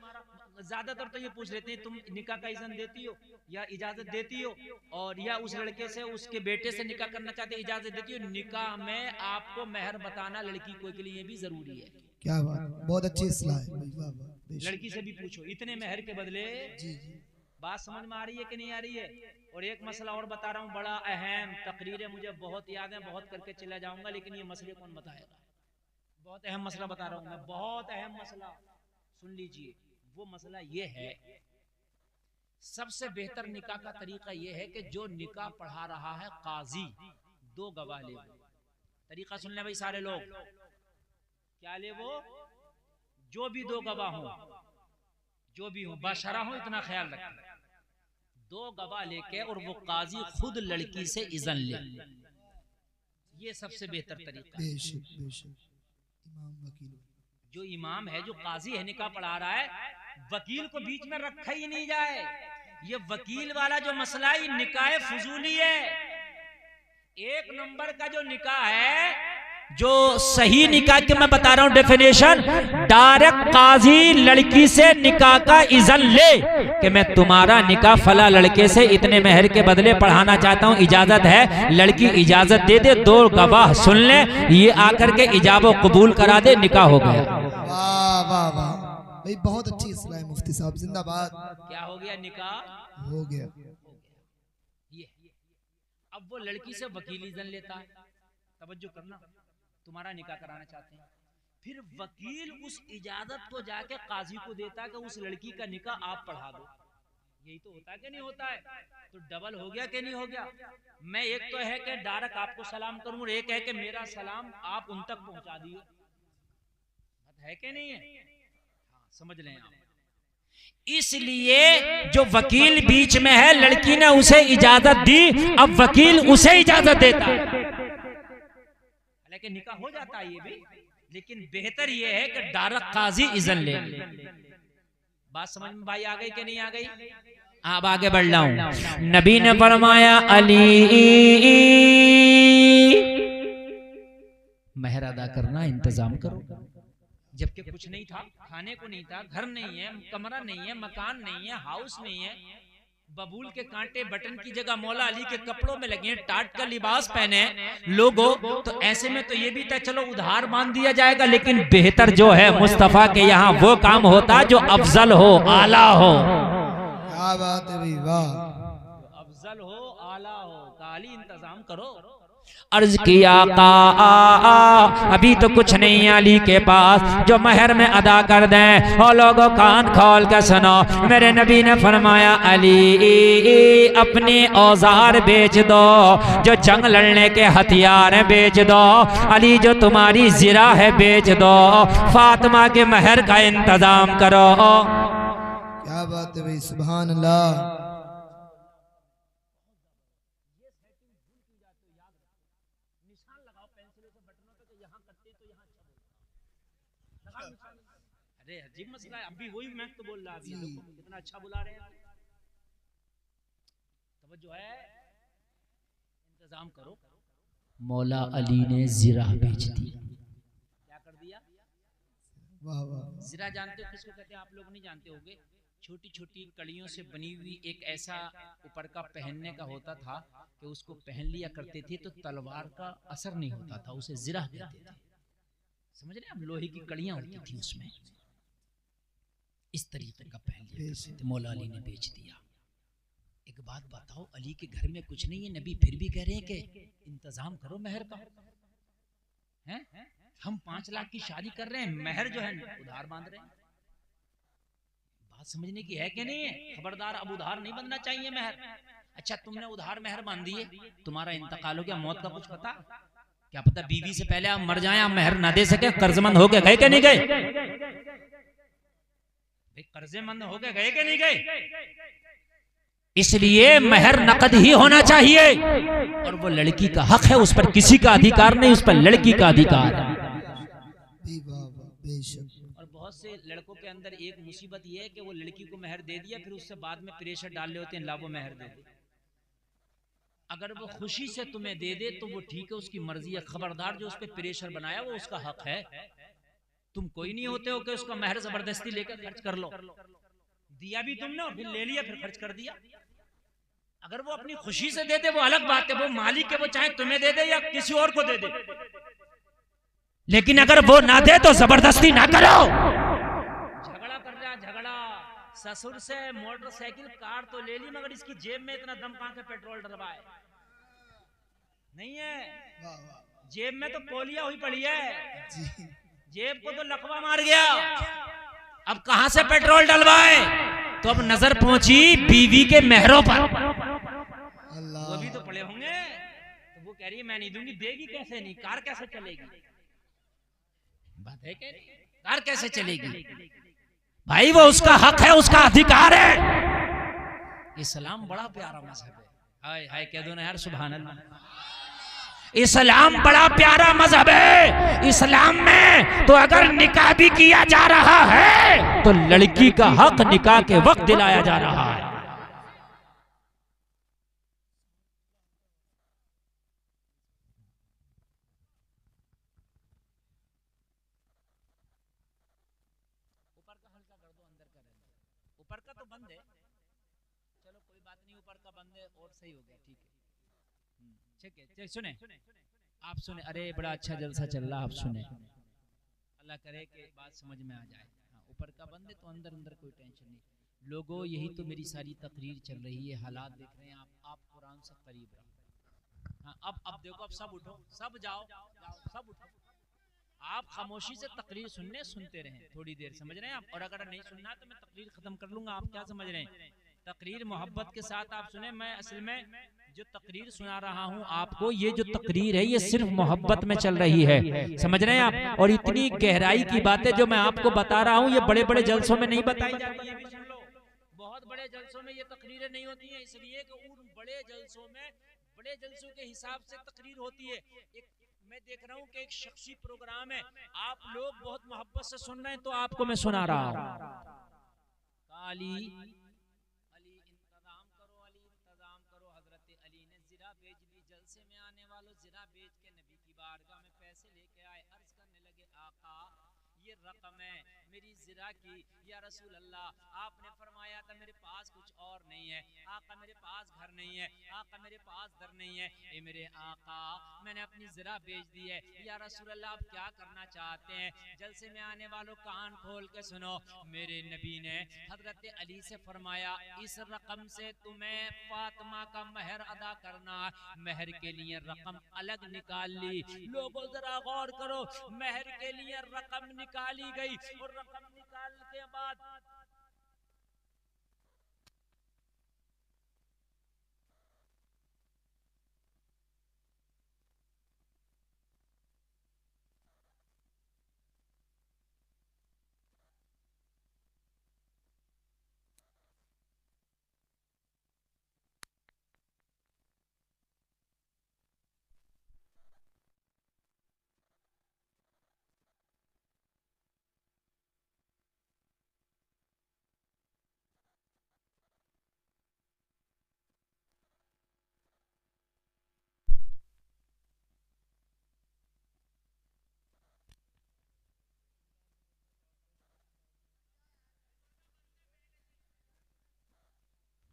ज्यादातर तो ये पूछ लेते हैं तुम निकाह का इज़्न देती हो या इजाजत देती हो, और या उस लड़के से उसके बेटे से निकाह करना चाहते इजाजत देती हो। निकाह में आपको महर बताना लड़की को के लिए भी जरूरी है। क्या बात, बहुत अच्छी इस्लाह है भाई, वाह वाह, बेशक। लड़की से भी पूछो इतने महर के बदले। जी जी, बात समझ में आ रही है कि नहीं आ रही है? और एक मसला और बता रहा हूँ, बड़ा अहम तकरीर है, मुझे बहुत याद है, बहुत करके चला जाऊंगा, लेकिन ये मसले कौन बताएगा? बहुत अहम मसला बता रहा हूँ मैं, बहुत अहम मसला, सुन लीजिए। वो मसला ये है, सबसे बेहतर निकाह का तरीका ये है कि जो निकाह पढ़ा रहा है काजी, 2 गवाह ले। तरीका सुन ले भाई सारे लोग, क्या ले वो? जो भी 2 गवाह हो, जो भी हो, बाशरा हो, इतना ख्याल रखें, 2 गवाह लेके और वो काजी खुद लड़की से इज़्न ले, ये सबसे बेहतर तरीका है। बेशक बेशक। इमाम वकील, जो इमाम है, जो काजी है, निकाह पढ़ा रहा है, वकील को बीच में रखा ही नहीं जाए। ये वकील वाला जो मसला है निकाह फजूली है। 1 नंबर का जो निकाह है, जो सही निकाह के मैं बता रहा हूं डेफिनेशन, डायरेक्ट काजी लड़की से निकाह का इज़्न ले कि मैं तुम्हारा निकाह फला लड़के से इतने महर के बदले पढ़ाना चाहता हूं, इजाजत है? लड़की इजाजत दे दे, 2 गवाह सुन ले, ये आकर के इजाबो कबूल करा दे, निकाह हो गया। वाह वाह वाह भाई, बहुत अच्छी इस्लाह है मुफ्ती साहब, जिंदाबाद। क्या हो गया? निकाह हो गया। ये अब वो लड़की से वकील इज़्न लेता है, तवज्जो करना, तुम्हारा निकाह कराना चाहते हैं, फिर वकील उस इजाजत को जाके काजी को देता है कि उस लड़की का निकाह आप पढ़ा दो। यही तो होता है कि नहीं होता है? तो डबल हो गया कि नहीं हो गया? मैं एक तो है कि डायरेक्ट आपको सलाम करूं, और एक है कि मेरा सलाम आप उन तक पहुंचा दिए, है कि नहीं है? हाँ, समझ लें आप। इसलिए जो वकील बीच में है, लड़की ने उसे इजाजत दी, अब वकील उसे इजाजत देता है, हालांकि निकाह हो जाता है ये भी, लेकिन बेहतर ये है कि डायरेक्ट काजी इज़्न ले। बात समझ में भाई आ गई कि नहीं आ गई? अब आगे बढ़ रहा हूं। नबी ने फरमाया अली महर अदा करना इंतजाम करो। जबकि कुछ नहीं था, खाने को नहीं था, घर नहीं है, कमरा नहीं है, मकान नहीं है, हाउस नहीं है, बबूल के कांटे बटन की जगह मौला अली के कपड़ों में लगे, टाट का लिबास पहने लोगों, तो ऐसे में तो ये भी था चलो उधार मान दिया जाएगा, लेकिन बेहतर जो है मुस्तफा के यहाँ वो काम होता जो अफजल हो, आला हो। क्या बात है भाई, वाह। अफजल हो, आला हो, काली इंतजाम करो। अर्ज किया का अभी तो कुछ नहीं है अली के पास जो महर में अदा कर दें। और लोगों कान खोल कर सुनो, मेरे नबी ने फरमाया अली अपने औजार बेच दो, जो जंग लड़ने के हथियार हैं बेच दो, अली जो तुम्हारी जिरा है बेच दो, फातिमा के महर का इंतजाम करो। क्या बात है भाई, सुभान अल्लाह। अरे अजीब मसला है, अभी वही मैं तो बोल रहा, अभी देखो कितना अच्छा बुला रहे हैं। तवज्जो है, इंतजाम करो। मौला अली ने जिरा बेच दी। क्या कर दिया? वाह वाह। जिरा जानते हो किसको कहते हैं? आप लोग नहीं जानते होंगे। छोटी छोटी कड़ियों से बनी हुई एक ऐसा ऊपर का पहनने का होता था कि उसको पहन लिया करते थे तो तलवार का असर नहीं होता था, उसे जिरा कहते थे। समझ रहे हैं? अब लोहे की कड़ियां होती थी उसमें, इस तरीके का पहन लिया तो मौला अली ने बेच दिया। एक बात बताओ, अली के घर में कुछ नहीं है, नबी फिर भी कह रहे हैं कि इंतजाम करो महर का। हैं? हम 5 लाख की शादी कर रहे हैं, महर जो है उधार बांध रहे हैं। बात समझने की है कि नहीं है? खबरदार, अब उधार नहीं बनना चाहिए महर। अच्छा तुमने उधार महर बांध दिए, तुम्हारा इंतकाल हो गया, मौत का कुछ पता? क्या पता बीवी से पहले आप मर जाएं, आप महर ना दे सके, कर्जमंद हो गए कि नहीं गए? कर्जमंद हो गए कि नहीं गए? इसलिए महर नकद ही होना चाहिए, और वो लड़की का हक है, उस पर किसी का अधिकार नहीं, उस पर लड़की का अधिकार है। और बहुत से लड़कों के अंदर एक मुसीबत ये है कि वो लड़की को महर दे दिया, फिर उससे बाद में प्रेशर डाल रहे होते हैं, ला वो महर दे दे। अगर वो खुशी से तुम्हें दे दे तो वो ठीक है, उसकी मर्जी है। खबरदार, जो उस पर प्रेशर बनाया वो उसका हक है। तुम कोई नहीं होते हो कि उसका महर जबरदस्ती लेकर खर्च कर लो। दिया भी तुमने और फिर ले लिया, फिर खर्च कर दिया। अगर वो अपनी खुशी से दे दे वो अलग बात है, वो मालिक है, वो चाहे तुम्हें दे दे या किसी और को दे दे, लेकिन अगर वो ना दे तो जबरदस्ती ना करो। झगड़ा कर रहा, झगड़ा ससुर से मोटरसाइकिल कार तो ले ली, मगर इसकी जेब में इतना दम कहां से पेट्रोल डलवाए? नहीं है, जेब में तो पोलिया हुई पड़ी है, जेब को तो लकवा मार गया, अब कहां से पेट्रोल डलवाए? तो अब नजर पहुंची बीवी के मेहरों पर, वो भी तो पड़े होंगे, तो वो कह रही है मैं नहीं दूंगी, देगी कैसे नहीं, कार कैसे चलेगी? बात है, कार कैसे चलेगी? भाई वो उसका हक है, उसका अधिकार है। इस्लाम बड़ा प्यारा मजहब है, हाय हाय कह दो ना यार सुभान अल्लाह। इस्लाम बड़ा प्यारा मजहब है। इस्लाम में तो अगर निकाह भी किया जा रहा है तो लड़की का हक निकाह के वक्त दिलाया जा रहा है। ऊपर का हल्का कर दो, अंदर का रहने दो। ऊपर का तो बंद है, चलो कोई बात नहीं, ऊपर का बंद है और सही हो गया, ठीक है ठीक है। सुने आप सुने, अरे बड़ा अच्छा जलसा चल रहा, आप सुने, अल्लाह करे कि बात समझ में आ जाए। हाँ, ऊपर का बंद है तो अंदर अंदर कोई टेंशन नहीं। लोगों यही तो मेरी सारी तकरीर चल रही है, हालात देख रहे हैं आप कुरान से करीब रहो। हाँ, अब देखो, अब सब उठो, सब जाओ, सब उठो। आप खामोशी से तकरीर सुनते रहें थोड़ी देर, समझ रहे हैं आप? और अगर नहीं सुनना तो मैं तकरीर खत्म कर लूंगा, आप क्या समझ रहे हैं? तकरीर मोहब्बत के साथ आप सुने। मैं असल में जो तकरीर सुना रहा हूँ आपको, ये जो तकरीर है ये सिर्फ मोहब्बत में चल रही है, समझ रहे हैं आप? और इतनी गहराई की बातें जो मैं आपको बता रहा हूँ ये बड़े बड़े जलसों में नहीं बताई जाती, ये भी सुन लो। बहुत बड़े जलसों में ये तकरीरें नहीं होती हैं, इसलिए कि उन बड़े जलसों में बड़े जलसों के हिसाब से तकरीर होती है। एक मैं देख रहा हूँ कि एक शख्सी प्रोग्राम है, आप लोग बहुत मोहब्बत से सुन रहे हैं तो आपको मैं सुना रहा हूँ। अली इंतजाम करो, अली इंतजाम करो। हजरत अली ने जिरा बेच दी। जलसे में आने वालों जिरा बेच के नबी की बारगाह में पैसे लेके आए, अर्ज करने लगे आका ये रकम है मेरी जिरा की, या रसूल अल्लाह आपने फरमाया था मेरे पास कुछ और नहीं है, आका मेरे पास घर नहीं है, आका मेरे पास दर नहीं है, ए मेरे आका मैंने अपनी जिरा बेच दी है, या रसूल अल्लाह आप क्या करना चाहते हैं? जलसे में आने वालों कान खोल के सुनो, मेरे नबी ने हजरत अली से फरमाया इस रकम से तुम्हें फातिमा का महर अदा करना। महर के लिए रकम अलग निकाल ली। लोगों जरा गौर करो, महर के लिए रकम निकाली गई और रकम निकालने के बाद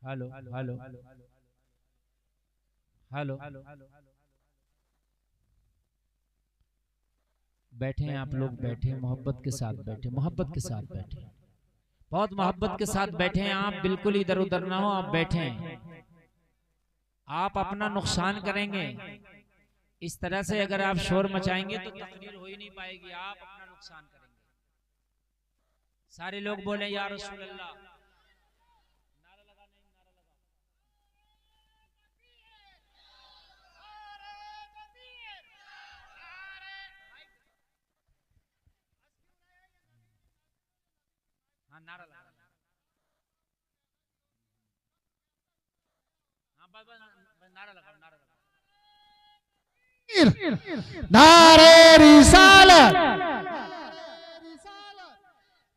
हेलो हेलो हेलो बैठे हैं आप लोग, बैठे मोहब्बत के साथ बैठे, मोहब्बत के साथ बैठे, बहुत मोहब्बत के साथ बैठे हैं आप, बिल्कुल इधर उधर ना हो, आप बैठे हैं। आप अपना नुकसान करेंगे इस तरह से, अगर आप शोर मचाएंगे तो तकरीर हो ही नहीं पाएगी, आप अपना नुकसान करेंगे। सारे लोग बोले या रसूल अल्लाह, नारा लगा, नहीं नारा लगा। हाँ नारा लगा, हाँ बस नारा लगा, नारा लगा। नारे रिसालत,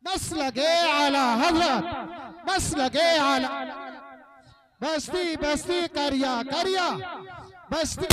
बस लगे आला हजरत, बस लगे आला, बस्ती बस्ती करिया करिया बस्ती।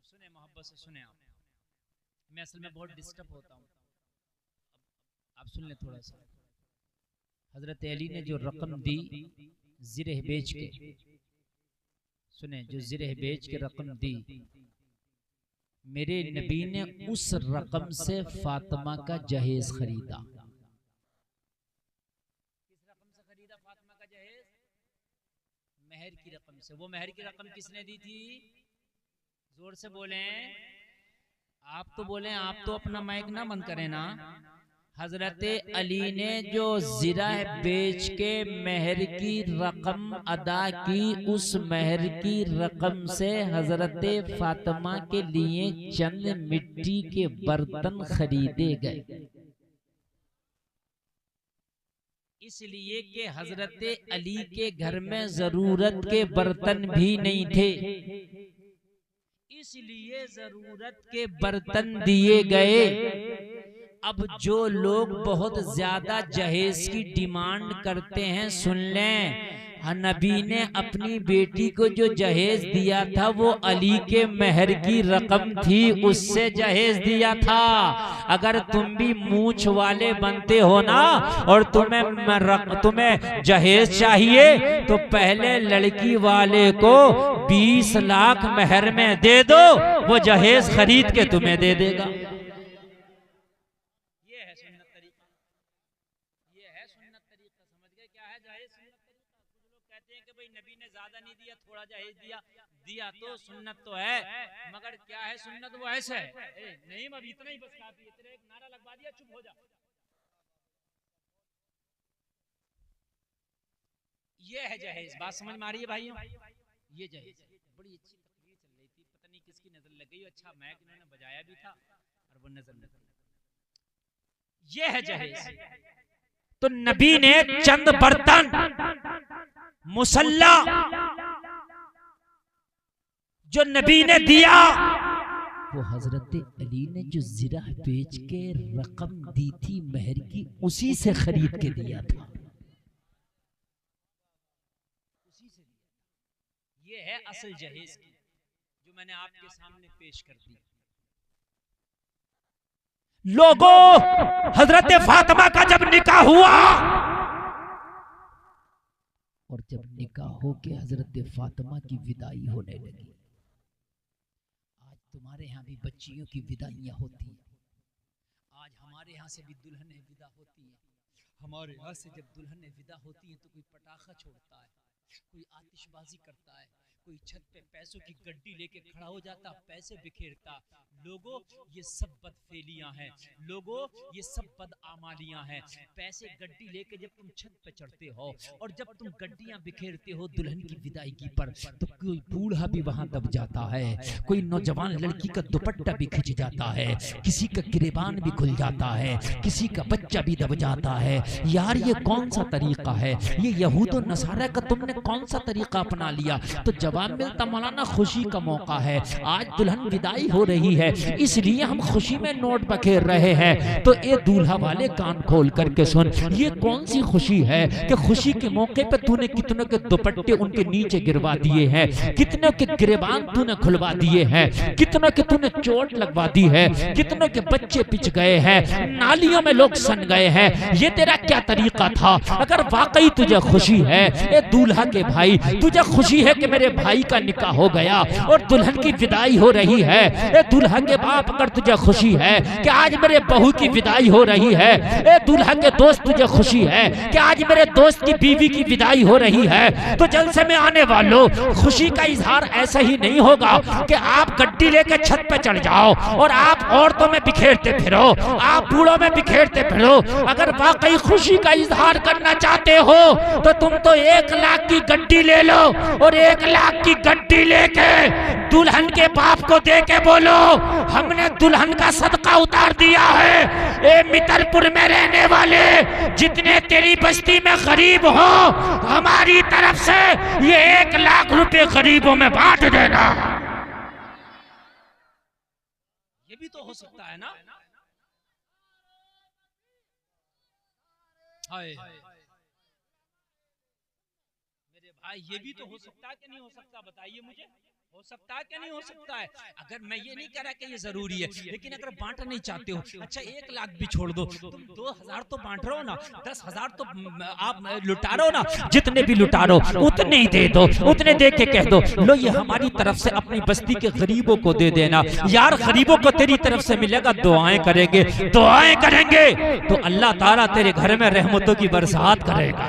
सुने, मोहब्बत से सुने आप। मैं असल में बहुत डिस्टर्ब होता हूँ, आप सुन ले थोड़ा सा। हजरत अली ने जो रकम दी ज़िरह बेच के, सुने, जो ज़िरह बेच के रकम दी, मेरे नबी ने उस रकम से फातिमा का जहेज खरीदा। किस रकम से खरीदा फातिमा का जहेज? मेहर की रकम से। वो मेहर की रकम किसने दी थी? जोर से बोलें, आप तो बोलें, आप तो अपना माइक ना बंद करें ना। हजरत अली ने जो ज़िरा बेच के मेहर की रकम अदा की, उस मेहर की रकम से हजरत फातिमा के लिए चंद मिट्टी के बर्तन खरीदे गए, इसलिए कि हजरत अली के घर में जरूरत के बर्तन भी नहीं थे, इसलिए जरूरत के बर्तन दिए गए। अब जो लोग बहुत ज्यादा जहेज की डिमांड करते हैं, सुन लें, नबी ने अपनी बेटी को जो जहेज दिया था वो अली के मेहर की रकम थी, उससे जहेज दिया था। अगर तुम भी मूछ वाले बनते हो ना और तुम्हें जहेज चाहिए तो पहले लड़की वाले को 20 लाख मेहर में दे दो, वो जहेज खरीद के तुम्हें दे देगा। थोड़ा जहेज दिया तो सुन्नत तो है, मगर क्या है सुन्नत? वो ऐसे है, नहीं अब इतना ही बस काफी है, तेरे एक नारा लगवा दिया, चुप हो जा। ये है जहेज। बात समझ में आ रही है भाइयों? ये जहेज। बड़ी अच्छी तकरीर चल रही थी, पता नहीं किसकी नजर लग गई, अच्छा मैक इन्होंने बजाया भी था और वो नजर लग गई। ये है जहेज। तो नबी ने चंद बर्तन, मुसल्ला जो नबी ने दिया, वो हजरत अली ने जो ज़िरा बेच के रकम दी थी मेहर की, उसी से खरीद के दिया था, उसी से दिया। ये है असल जहेज की, जो मैंने आपके सामने पेश कर दी। लोगों, हजरत फातिमा का जब निकाह हुआ और जब निकाह हो के हजरत फातिमा की विदाई होने लगी, आज तुम्हारे यहाँ भी बच्चियों की विदाइयाँ होती हैं, आज हमारे यहाँ से भी दुल्हनें विदा होती हैं। हमारे यहाँ से जब दुल्हनें विदा होती हैं तो कोई पटाखा छोड़ता है, कोई आतिशबाजी करता है, कोई छत पे पैसों की गड्डी लेके खड़ा हो जाता, पैसे बिखेरता। लोगों, ये सब बदफेलियां हैं, लोगों ये सब बदआमालियां हैं। पैसे गड्डी लेके जब तुम छत पे चढ़ते हो और जब तुम गड्डियां बिखेरते हो दुल्हन की विदाईगी पर, तो कोई बूढ़ा भी वहां दब जाता है, कोई नौजवान लड़की का दुपट्टा भी खिंच जाता है, किसी का गिरेबान भी खुल जाता है, किसी का बच्चा भी दब जाता है। यार ये कौन सा तरीका है? ये यहूद और नसारा का तुमने कौन सा तरीका अपना लिया? तो जवाब मिलता, मौलाना खुशी का मौका है, आज दुल्हन विदाई हो रही है, इसलिए हम खुशी में नोट बखेर रहे हैं। तो ये दूल्हा वाले कान खोल करके सुन, ये कौन सी खुशी है कि खुशी के मौके पे तूने कितनों के दुपट्टे उनके नीचे गिरवा दिए हैं, कितनों के गिरेबान तूने खुलवा दिए हैं, कितनों के तूने चोट लगवा दी है, कितनों के बच्चे पिच गए हैं, नालियों में लोग सन गए हैं। ये तेरा क्या तरीका था? अगर वाकई तुझे खुशी है ए दूल्हा के भाई, तुझे खुशी है कि मेरे भाई का निकाह हो गया और दुल्हन की विदाई हो रही है, ए दूल्हा के बाप अगर तुझे खुशी है कि आज मेरे बहू की विदाई हो रही है, ए दूल्हा के दोस्त तुझे खुशी है कि आज मेरे दोस्त की बीवी की विदाई हो रही है, तो जलसे में आने वालों, खुशी का इजहार ऐसा ही नहीं होगा कि आप गड्डी लेके छत पे चढ़ जाओ और आप औरतों में बिखेरते फिरो, आप बूढ़ों में बिखेरते फिरो। अगर वाकई खुशी का इजहार करना चाहते हो तो तुम तो 1 लाख की गड्डी ले लो और 1 लाख की गड्डी लेके दुल्हन के बाप को दे के बोलो, हमने दुल्हन का सदका उतार दिया है। ए मितलपुर में रहने वाले जितने तेरी बस्ती में गरीब हो, हमारी तरफ से ये 1 लाख रुपए गरीबों में बांट देना। ये भी तो हो सकता है ना? हाय मेरे भाई, ये भी तो हो सकता है कि नहीं हो सकता? बताइए मुझे। हो सकता है क्या नहीं हो सकता है? अगर मैं ये नहीं कह रहा कि ये जरूरी है, लेकिन अगर बांटना नहीं चाहते हो, अच्छा 1 लाख भी छोड़ दो, तुम 2000 तो बांट रहे हो ना, 10,000 तो आप लुटा रहे हो ना, जितने भी लुटा रहे हो उतने ही दे दो, उतने दे के कह दो लो ये हमारी तरफ से अपनी बस्ती के गरीबों को दे देना। यार गरीबों को तेरी तरफ से मिलेगा, दुआएं करेंगे, दुआएं करेंगे तो अल्लाह ताला तेरे घर में रहमतों की बरसात करेगा।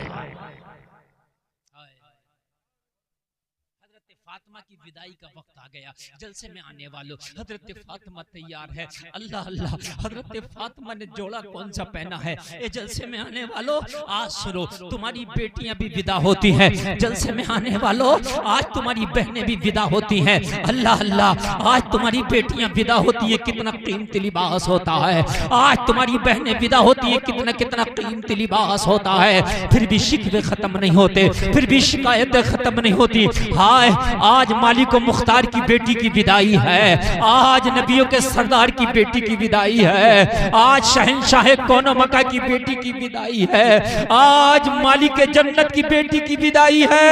फातिमा की विदाई का वक्त आ गया, जलसे में आने वालों हजरत फातिमा तैयार है। अल्लाह अल्लाह, हजरत फातिमा ने जोड़ा कौन सा पहना है? ए जलसे में आने वालों आज सुनो, तुम्हारी बेटियां भी विदा होती हैं। जलसे में आने वालों आज तुम्हारी बहनें भी विदा होती हैं। अल्लाह अल्लाह, आज तुम्हारी बेटियां विदा होती है, कितना कीमती लिबास होता है। आज तुम्हारी बहनें विदा होती है, कितना कितना कीमती लिबास होता है। फिर भी शिकवे खत्म नहीं होते, फिर भी शिकायतें खत्म नहीं होती। हाय आज मालिक मुख्तार की बेटी की विदाई है, आज नबियों के सरदार की बेटी की विदाई है, आज शहंशाह कौनो मका की बेटी की विदाई है, आज मालिक जन्नत की बेटी की विदाई है,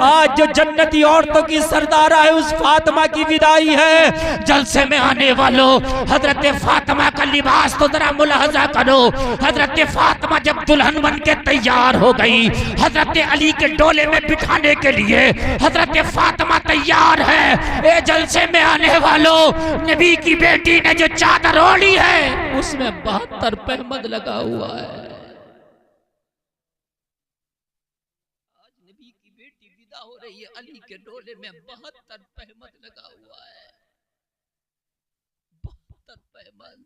आज जो जन्नती औरतों की सरदारा है उस फातिमा की विदाई है। जलसे में आने वालों हजरत फातिमा का लिबास तो जरा मुलाहजा करो। हजरत फातिमा जब दुल्हन बन के तैयार हो गई, हजरत अली के डोले में बिठाने के लिए हजरत फातिमा तैयार है। ए जलसे में आने वालों नबी की बेटी ने जो चादर ओढ़ी है उसमें 72 पहमद लगा हुआ है। आज नबी की बेटी विदा हो रही है, अली के डोले में 72 पहमद लगा हुआ है। 72 पहमद,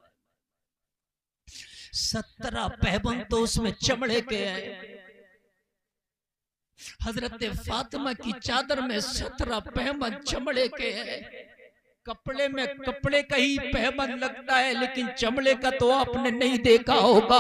17 पहमद तो उसमें चमड़े के हैं। हजरत फातिमा की चादर में 17 पहमद चमड़े के हैं। कपड़े में कपड़े का ही पहमद लगता है, लेकिन चमड़े का तो आपने नहीं देखा होगा।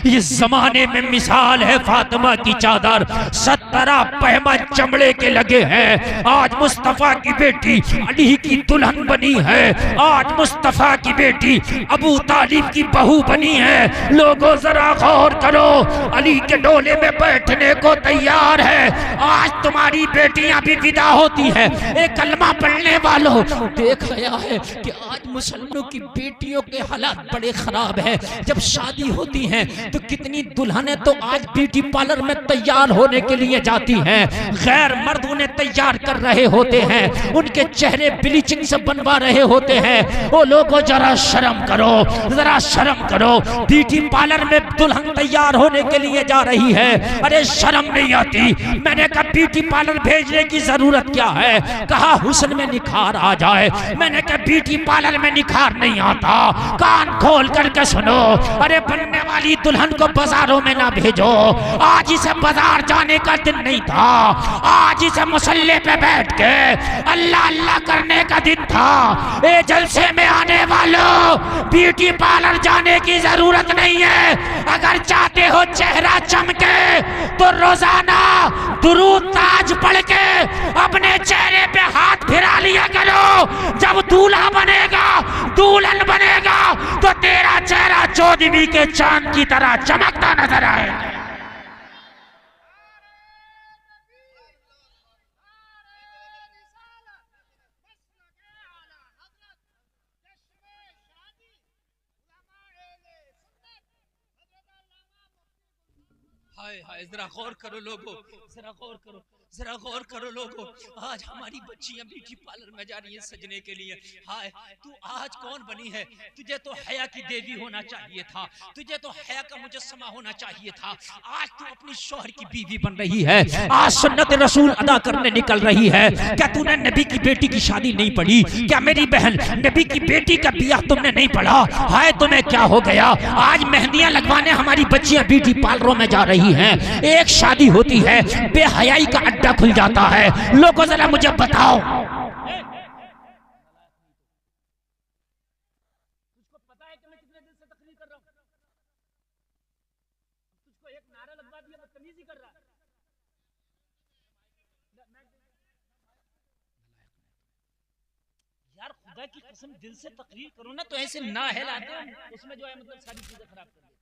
इस जमाने में मिसाल है फातिमा की चादर, 17 पहमद चमड़े के लगे हैं। आज मुस्तफा की बेटी अली की दुल्हन बनी है, आज मुस्तफा की बेटी अबू तालिब की बहू बनी है। लोगों जरा गौर करो, अली के डोले में बैठने को तैयार है। आज तुम्हारी बेटियां भी विदा होती है। एक कलमा पढ़ने वालों देख गया है कि आज मुसलमानों की बेटियों के हालात बड़े खराब हैं। जब शादी होती है तो कितनी दुल्हनें तो आज ब्यूटी पार्लर में तैयार होने के लिए जाती हैं, गैर मर्द उन्हें तैयार कर रहे होते हैं, उनके चेहरे ब्लीचिंग से बनवा रहे होते हैं। ओ लोगों जरा शर्म करो, जरा शर्म करो। ब्यूटी पार्लर में दुल्हन तैयार होने के लिए जा रही है, अरे शर्म नहीं आती? मैंने कहा ब्यूटी पार्लर भेजने की जरूरत क्या है? कहा हुस्न में निखार आ जाए। मैंने कहा ब्यूटी पार्लर में निखार नहीं आता। कान खोल करके सुनो, अरे बनने वाली दुल्हन को बाजारों में ना भेजो। आज इसे बाजार जाने का दिन नहीं था, आज इसे मुसल्ले पे बैठ के अल्लाह अल्लाह करने का दिन था। ए जलसे में आने वालों ब्यूटी पार्लर जाने की जरूरत नहीं है। अगर चाहते हो चेहरा चमके तो रोजाना दुरूद ताज पढ़ के अपने चेहरे पे हाथ फिरा लिया करो। जब दूल्हा बनेगा, दुल्हन बनेगा तो तेरा चेहरा चौदहवीं के चांद की तरह चमकता नजर आएगा। हाय हाय, जरा गौर करो लोगों, जरा गौर करो, जरा गौर करो लोगों। आज हमारी बच्चियां ब्यूटी पार्लर में जा रही हैं सजने के लिए। हाय, तू आज कौन बनी है? तुझे तो हया की देवी होना चाहिए था, तुझे तो हया का मुजस्समा होना चाहिए था। आज तू अपनी शौहर की बीवी बन रही है, आज सुन्नत रसूल अदा करने निकल रही है। क्या तूने नबी की बेटी की शादी नहीं पढ़ी? क्या मेरी बहन नबी की बेटी का बियाह तुमने नहीं पढ़ा? हाय तुम्हें क्या हो गया? आज मेहंदियां लगवाने हमारी बच्चियां ब्यूटी पार्लरों में जा रही हैं। एक शादी होती है, बेहयाई का अड्डा खुल जाता है। लोगों जरा मुझे बताओ, तुझको पता है कि मैं कितने दिन से तकरीर कर रहा हूं? तुझको एक नारा लगवा दिया, बदतमीजी कर रहा है। यार खुदा की कसम दिल से तकरीर करो ना तो ऐसे ना हिलाते उसमें जो है मतलब सारी चीजें खराब कर देते।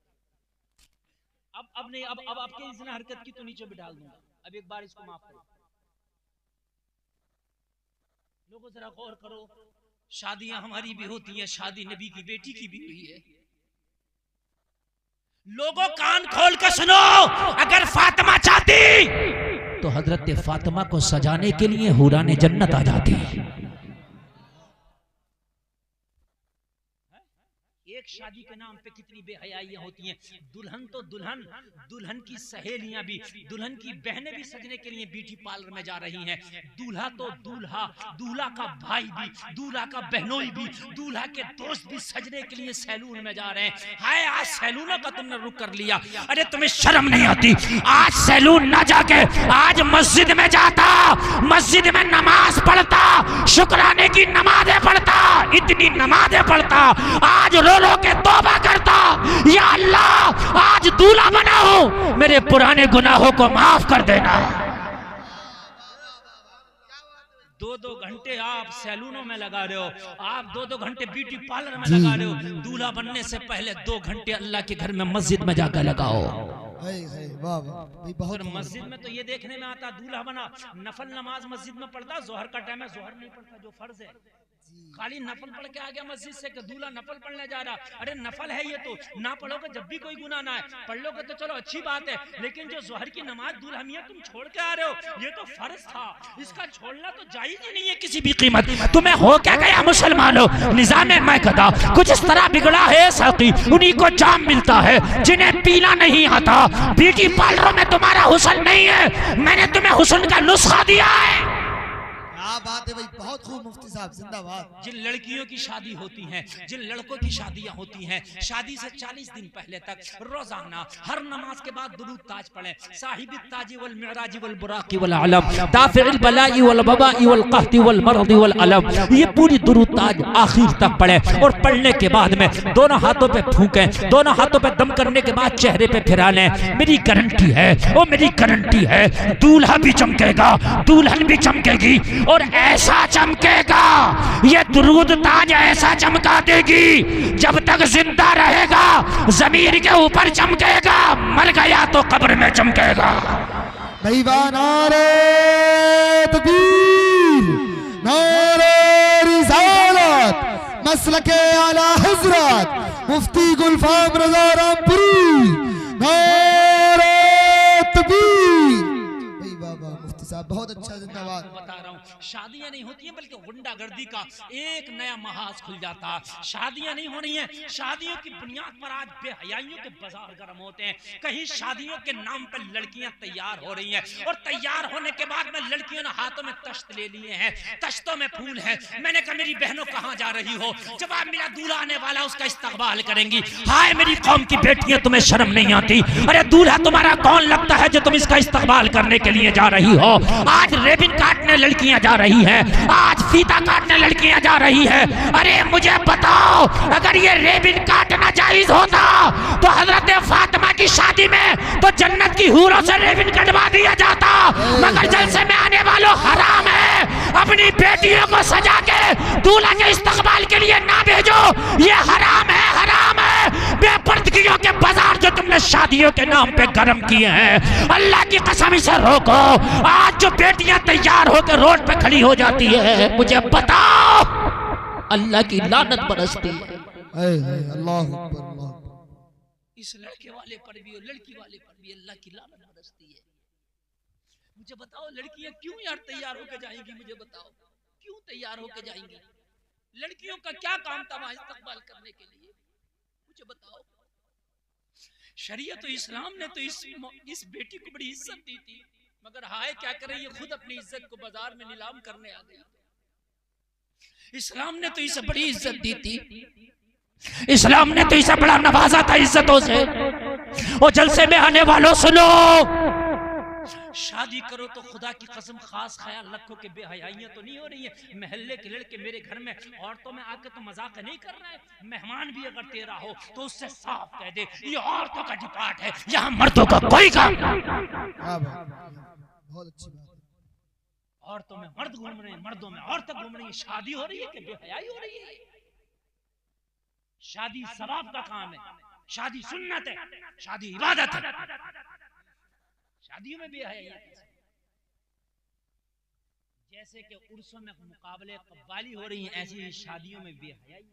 अब नहीं, अब आपके इस हरकत की तो नीचे भी डाल दूंगा। अब एक बार इसको माफ करो। लोगों जरा गौर करो, शादियां हमारी भी होती हैं, शादी नबी की बेटी की भी हुई है। लोगों कान खोल के सुनो, अगर फातिमा चाहती तो हजरत फातिमा को सजाने के लिए हुरा ने जन्नत आ जाती। एक शादी के नाम पे कितनी बेहयाइयां होती हैं। दुल्हन तो दुल्हन, दुल्हन की सहेलियां भी, दुल्हन की बहनें भी सजने के लिए ब्यूटी पार्लर में जा रही हैं। दूल्हा तो दूल्हा, दूल्हा का भाई भी, दूल्हा का बहनोई भी, दूल्हा के दोस्त भी सजने के लिए सैलून में जा रहे हैं। हाय आज सैलूनों का तुमने रुक कर लिया, अरे तुम्हें शर्म नहीं आती? आज सैलून ना जाके आज मस्जिद में जाता, मस्जिद में नमाज पढ़ता, शुक्राने की नमाजें पढ़ता, इतनी नमाजें पढ़ता, आज रो रो के तौबा करता, या अल्लाह आज दूल्हा बना हूं, मेरे पुराने गुनाहों को माफ कर देना। 2-2 घंटे आप सैलूनों में लगा रहे हो, आप 2-2 घंटे ब्यूटी पार्लर में लगा रहे हो। दूल्हा बनने से पहले 2 घंटे अल्लाह के घर में मस्जिद में जाकर लगाओ। बहुत मस्जिद में तो ये देखने में आता दूल्हा बना, नफल नमाज मस्जिद में पढ़ता, जोहर का टाइम है जोहर नहीं पढ़ता जो फर्ज है, खाली नफल पढ़ के आ गया मस्जिद से कि दूल्हा नफल पढ़ने जा रहा। अरे नफल है ये तो, ना पढ़ोगे जब भी कोई गुनाह ना है, पढ़ लोगे तो चलो अच्छी बात है, लेकिन जो जोहर की नमाज दूल्हा मियां तुम छोड़ के आ रहे हो, ये तो फर्ज था, इसका छोड़ना तो जायज ही नहीं है किसी भी कीमत। तुम्हें हो क्या गया मुसलमानों, निजाम मैकदा कुछ इस तरह बिगड़ा है साकी, उन्हीं को जाम मिलता है जिन्हें पीना नहीं आता। ब्यूटी पार्लरों में तुम्हारा हुस्न नहीं है, मैंने तुम्हें हुस्न का नुस्खा दिया है। क्या बात है भाई, बहुत खूब मुफ्ती साहब, जिंदाबाद। जिन लड़कियों की शादी होती हैं, जिन लड़कों की शादियां होती हैं, शादी से 40 दिन पहले तक रोजाना हर नमाज के बाद दुरूद ताज पढ़ें। साहिब ताजी वल मिराजी वल बुराकी वल अलम, दाफिल बलाई वल वबाई वल कहती वल मर्दी वल अलम, ये पूरी दुरूद ताज आखिर तक पढ़ें। और पढ़ने के बाद में दोनों हाथों पे फूकें, दोनों हाथों पे दम करने के बाद चेहरे पे फिरा लें। मेरी गारंटी है, वो मेरी गारंटी है, दूल्हा भी चमकेगा, दुल्हन भी चमकेगी, और ऐसा चमकेगा, ये दुरूद ताज ऐसा चमका देगी, जब तक जिंदा रहेगा जमीन के ऊपर चमकेगा, मर गया तो कब्र में चमकेगा। नारे तकबीर, नारे रिसालत, मसलके आला हजरत मुफ्ती गुलफाम रजा रामपुरी, नारे तकबीर। भाई बाबा मुफ्ती साहब बहुत अच्छा, जिंदाबाद। बता रहा हूँ, शादियां नहीं होती हैं बल्कि गुंडागर्दी का एक नया महाज खुल जाता। शादियां नहीं हो रही हैं, शादियों की बुनियाद पर आज बेहयाइयों के बाजार गर्म होते हैं। कहीं शादियों के नाम पर लड़कियां तैयार हो रही हैं, और तैयार होने के बाद में लड़कियों ने हाथों में तश्त ले लिए हैं, तश्तों में फूल हैं। मैंने कहा मेरी बहनों कहाँ जा रही हो? जवाब मिला दूल्हा आने वाला, उसका इस्तकबाल करेंगी। हाय मेरी कौम की बेटियां, तुम्हें शर्म नहीं आती? अरे दूल्हा तुम्हारा कौन लगता है जो तुम इसका इस्तकबाल करने के लिए जा रही हो? आज रेबिन काटने लड़कियां जा रही हैं, आज फीता काटने लड़कियां जा रही हैं। अरे मुझे बताओ, अगर ये रेबिन काटना जायज होता तो हजरत फातिमा की शादी में तो जन्नत की हूरों से रेबिन कटवा दिया जाता, मगर जलसे में आने वालों हराम है, अपनी बेटियों को सजा के दूल्हा के इस्तकबाल के लिए ना भेजो, ये हराम है, हराम है। बेपर्दगियों के बाजार जो तुमने शादियों के नाम पे गर्म किए हैं, अल्लाह की कसम इसे रोको। आज जो बेटियां तैयार होकर रोड पे खड़ी हो जाती है, मुझे बताओ अल्लाह की लानत बरसती है। अल्लाह इस लड़के वाले पर भी और लड़की वाले पर भी अल्लाह की लानत बरसती है। मुझे बताओ लड़कियां क्यों यार तैयार होकर जाएंगी? मुझे बताओ क्यों तैयार होकर जाएंगी? लड़कियों का क्या काम था वहां इस्तकबाल करने के लिए? मुझे बताओ। शरीयत इस्लाम ने तो इस बेटी को बड़ी इज्जत दी थी, मगर हाय क्या करे, ये खुद अपनी इज्जत को बाजार में नीलाम करने आ गया। इस्लाम ने तो इसे बड़ी इज्जत दी थी, इस्लाम ने तो इसे बड़ा नवाजा था इज्जतों से। और जलसे में आने वालों सुनो, शादी करो तो खुदा की कसम खास ख्याल रखो कि बेहयाइयां तो नहीं हो रही है। महल्ले के लड़के मेरे घर में औरतों में आके तो मजाक नहीं कर रहा है। मेहमान भी अगर तेरा हो तो उससे साफ कह दे ये औरतों का डिपार्ट है, यहाँ मर्दों का कोई काम नहीं। बहुत अच्छी बात है। औरतों में मर्द घूम रहे हैं, मर्दों में औरतें घूम रही है। शादी हो रही है कि बेहयाई हो रही है? शादी सवाब का काम है, शादी सुन्नत है, शादी इबादत है। शादियों में बेहयाई जैसे कि उर्सों में मुकाबले कव्वाली हो रही हैं, ऐसी ही शादियों में बेहयाई।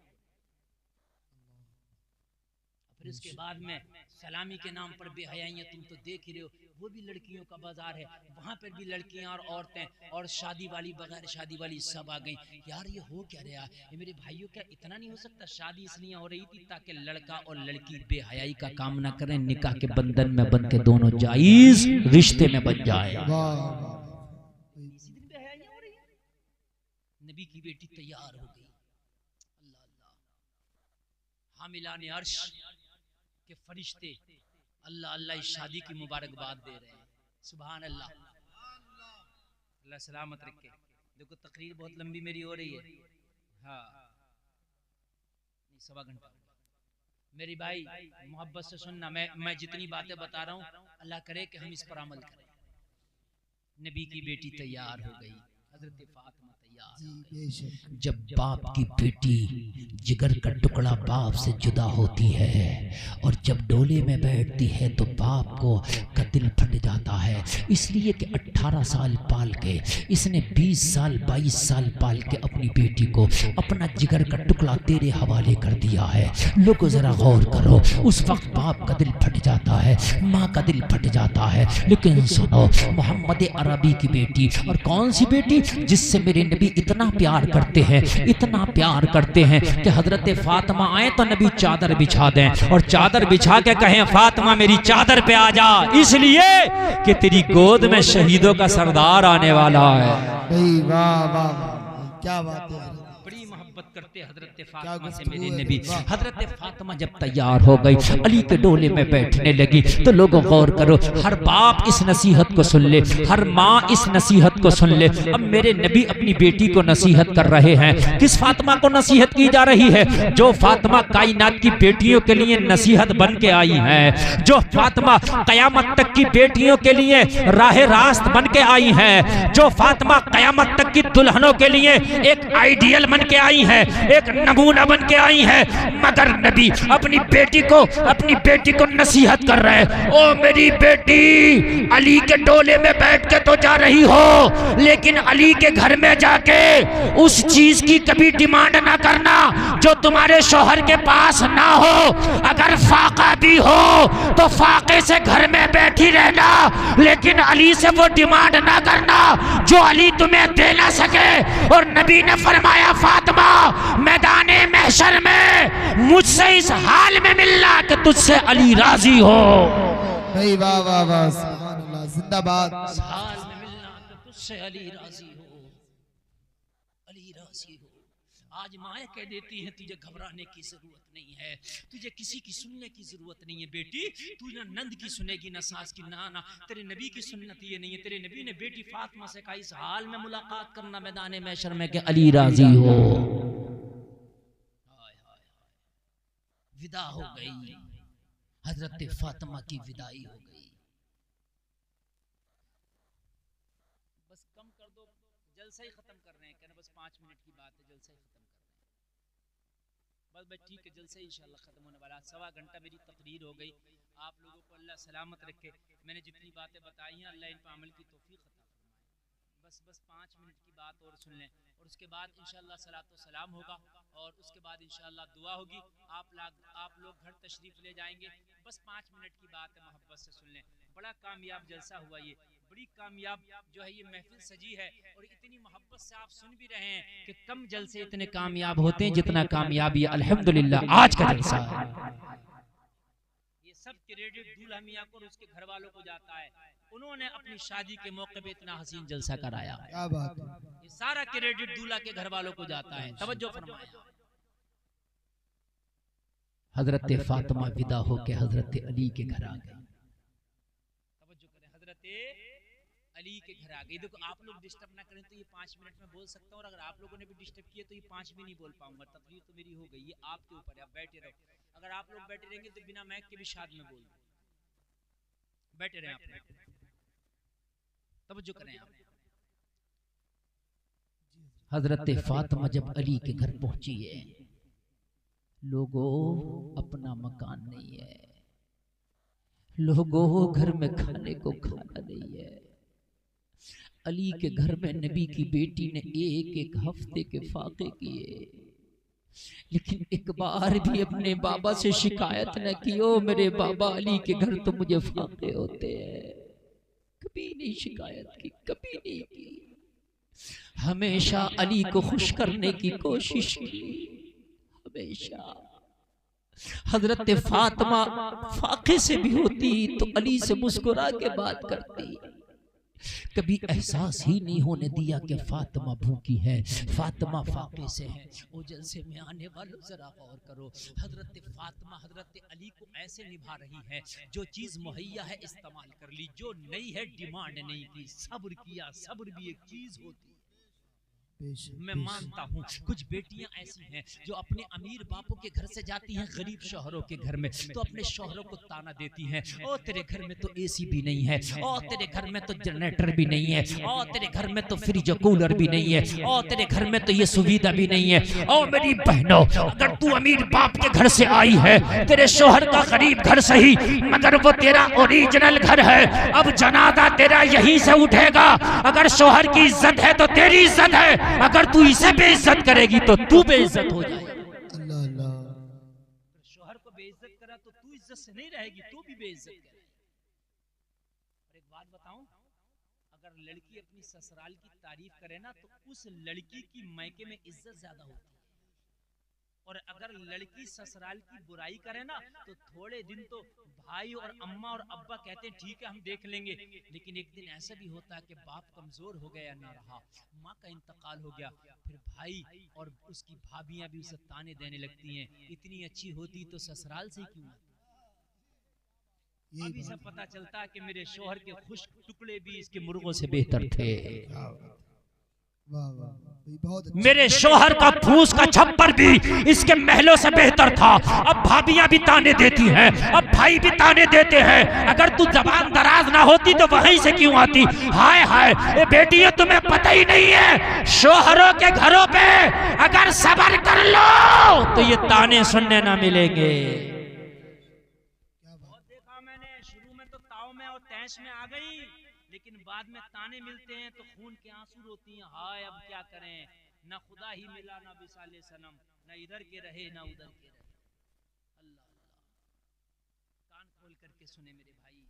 फिर उसके बाद में सलामी के नाम पर बेहयाइयाँ तुम तो देख ही रहे हो। वो भी लड़कियों का बाजार है, वहाँ पर भी लड़कियाँ और औरतें और शादी वाली बगैर शादी वाली सब आ गई। यार ये हो क्या रहा है? ये मेरे भाइयों, क्या इतना नहीं हो सकता? शादी इसलिए हो रही थी ताकि लड़का और लड़की बेहयाई का काम ना करें, निकाह के बंधन में बन के दोनों जायज रिश्ते में बन जाए। इसी दिन बेहयाइयाँ हो रही है। नबी की बेटी तैयार हो गई। अल्लाह अल्लाह, हामिलाने अर्श के फरिश्ते अल्लाह अल्लाह इस शादी की मुबारकबाद दे रहे हैं। सुभान अल्लाह, अल्लाह सलामत रखे। देखो तकरीर बहुत लंबी मेरी हो रही है। हाँ, 1.25 घंटा। मेरी भाई मोहब्बत से सुनना, मैं जितनी बातें बता रहा हूँ अल्लाह करे कि हम इस पर अमल करें। नबी की बेटी तैयार हो गई, हजरत फातिमा तैयार हो गई। जब बाप की बेटी जिगर का टुकड़ा बाप से जुदा होती है और जब डोले में बैठती है तो बाप को का दिल फट जाता है, इसलिए कि 18 साल पाल के इसने 20 साल 22 साल पाल के अपनी बेटी को अपना जिगर का टुकड़ा तेरे हवाले कर दिया है। लोगों जरा गौर करो, उस वक्त बाप का दिल फट जाता है, माँ का दिल फट जाता है। लेकिन सुनो, मोहम्मद अरबी की बेटी, और कौन सी बेटी? जिससे मेरे नबी इतना प्यार करते हैं, इतना प्यार करते हैं कि हजरत फातिमा आए तो नबी चादर बिछा दें और चादर बिछा के कहें फातिमा मेरी चादर पे आ जा, इसलिए कि तेरी गोद में शहीदों का सरदार आने वाला है। वाह वाह, क्या बात है। बड़ी मोहब्बत करते हजरत फातिमा से मेरे नबी। हजरत फातिमा जब तैयार हो गई, अली के डोले में बैठने लगी, तो लोगों गौर करो, हर बाप इस नसीहत को सुन ले, हर माँ इस नसीहत को सुन ले। अब मेरे नबी अपनी बेटी को नसीहत कर रहे हैं। किस फातिमा को नसीहत की जा रही है? जो फातिमा कायनात की बेटियों के लिए नसीहत बन के आई है, जो फातिमा कयामत तक की बेटियों के लिए राह रास्त बन के आई है, जो फातिमा कयामत तक की दुल्हनों के लिए एक आइडियल बन के आई है, एक नमूना बन के आई है। मगर नबी अपनी बेटी को नसीहत कर रहे हैं, ओ मेरी बेटी, अली के डोले में बैठ के तो जा रही हो, लेकिन अली के घर में जाके उस चीज की कभी डिमांड ना करना जो तुम्हारे शौहर के पास ना हो। अगर फाका भी हो तो फाके से घर में बैठी रहना, लेकिन अली से वो डिमांड ना करना जो अली तुम्हें दे ना सके। और नबी ने फरमाया फातिमा, मैदाने महशर में मुझसे इस हाल में मिलना कि तुझसे अली राजी हो। भाई वाह वाह वाह, सुभान अल्लाह, जिंदाबाद। इस हाल में मिलना कि तुझसे अली राजी हो, अली राजी हो। आज माए कह देती है तुझे घबराने की जरूरत नहीं है, तुझे किसी की सुनने की जरूरत नहीं है बेटी, तू ना नंद की सुनेगी ना सास की, ना तेरे नबी की सुन्नत ये नहीं है। तेरे नबी ने बेटी फातिमा से कहा इस हाल में मुलाकात करना मैदान महशर में कि अली राजी हो। विदा हो गई, हजरत फातिमा की विदाई हो गई। बस कम कर दो, जलसा ही खत्म कर रहे हैं, कहना बस 5 मिनट की बात है, जलसा ही खत्म कर रहे हैं। बस भाई ठीक है, जलसा ही इंशाल्लाह खत्म होने वाला। 1.25 घंटा मेरी तकरीर हो गई। आप लोगों को अल्लाह सलामत रखे। मैंने जितनी बातें बताई हैं अल्लाह इन पर अमल की तौफीक अता फरमाए। बस 5 मिनट की बात और सुन लें, और उसके बाद इंशाल्लाह सलातो सलाम होगा, और उसके बाद इंशाल्लाह दुआ होगी। आप लोग घर तशरीफ ले जाएंगे। बस 5 मिनट की बात है, मोहब्बत से सुन लें। बड़ा कामयाब जलसा हुआ, ये बड़ी कामयाब जो है ये महफिल सजी है, और इतनी मोहब्बत से आप सुन भी रहे हैं कि कम जलसे इतने कामयाब होते हैं जितना कामयाब ये अल्हम्दुलिल्लाह आज का जलसा है। ये सब क्रेडिट दूल्हा मियां को और उसके घर वालों को जाता है, उन्होंने अपनी शादी के मौके पे इतना हसीन जलसा कराया। क्या बात है। ये सारा क्रेडिट दूल्हा के घर वालों को जाता है। तवज्जो फरमाया। हजरत फातिमा विदा होके हजरत अली के घर आ गई। तवज्जो करें, हजरत अली के घर आ गई। देखो आप लोग डिस्टर्ब ना करें तो ये 5 मिनट में बोल सकता हूँ, और अगर आप लोगों ने भी डिस्टर्ब किया तो ये 5 भी नहीं बोल पाऊंगा। तकरीर तो मेरी हो गई, ये आपके ऊपर है, आप बैठे रहो। अगर आप लोग बैठे रहेंगे तो बिना मैक के भी शाद में बोल बैठे रहे आप। तवज्जो करें आप। हजरत फातिमा जब अली के घर पहुंची है, लोगों अपना मकान नहीं है, लोगों घर में खाने को खाना नहीं है, अली के घर में नबी की बेटी ने एक एक हफ्ते के फाके किए, लेकिन एक बार भी अपने बाबा से शिकायत न की, ओ मेरे बाबा अली के घर तो मुझे फाके होते हैं। कभी नहीं शिकायत की, कभी नहीं की। हमेशा अली को खुश करने की कोशिश की। हमेशा हजरत फातिमा फाके से भी होती तो अली से मुस्कुरा के बात करती। कभी एहसास ही नहीं होने दिया कि फातिमा भूखी है, फातिमा फाके से है। वो जलसे में आने वालों जरा गौर करो, हजरत फातिमा हजरत अली को ऐसे निभा रही है, जो चीज मुहैया है इस्तेमाल कर ली, जो नहीं है डिमांड नहीं की, सब्र किया। सब्र भी एक चीज होती है। मैं मानता हूँ कुछ बेटियां ऐसी हैं जो अपने अमीर बापों के घर से जाती हैं गरीब शौहरों के घर में, तो अपने शौहरों को ताना देती हैं, ओ तेरे घर में तो एसी भी नहीं है, ओ तेरे घर में तो जनरेटर भी नहीं है, ओ तेरे घर में तो फ्रिज कूलर भी नहीं है, ओ तेरे घर में तो ये सुविधा भी नहीं है। ओ मेरी बहनों, अगर तू अमीर बाप के घर से आई है, तेरे शौहर का गरीब घर सही, मगर वो तेरा ओरिजिनल घर है। अब जनाजा तेरा यहीं से उठेगा। अगर शौहर की इज्जत है तो तेरी इज्जत है, अगर तू इसे बेइज्जत करेगी तो तू बेइज्जत हो जाएगी। अल्लाह अल्लाह। शौहर को बेइज्जत करा तो तू इज्जत से नहीं रहेगी, तू भी बेइज्जत करेगी। और एक बात बताऊं, अगर लड़की अपनी ससुराल की तारीफ करे ना तो उस लड़की की मायके में इज्जत ज्यादा होती है, और अगर लड़की ससुराल की बुराई करे ना तो थोड़े दिन तो भाई और अम्मा और अब्बा कहते हैं ठीक है हम देख लेंगे, लेकिन एक दिन ऐसा भी होता है कि बाप कमजोर हो गया, ना रहा, माँ का इंतकाल हो गया, फिर भाई और उसकी भाभियां भी उसे ताने देने लगती हैं, इतनी अच्छी होती तो ससुराल से क्यों आती। अभी सब पता चलता है कि मेरे शौहर के खुश टुकड़े भी इसके मुर्गों से बेहतर थे। मेरे शौहर का फूस का छप्पर भी इसके महलों से बेहतर था। अब भाभियां भी ताने देती हैं, अब भाई भी ताने देते हैं, अगर तू जबान दराज ना होती तो वहीं से क्यों आती। हाय हाय, ये बेटियों तुम्हें पता ही नहीं है, शौहरों के घरों पे अगर सब्र कर लो तो ये ताने सुनने ना मिलेंगे। बहुत देखा मैंने, शुरू में तो ताव में और तैश में आ गई, लेकिन बाद में ताने मिलते हैं तो खून के आंसू रोती हैं। हाय अब क्या करें, ना खुदा ही मिला ना विसाले सनम, ना इधर के रहे ना उधर के रहे। अल्लाह अल्लाह, कान खोल करके सुने मेरे भाई,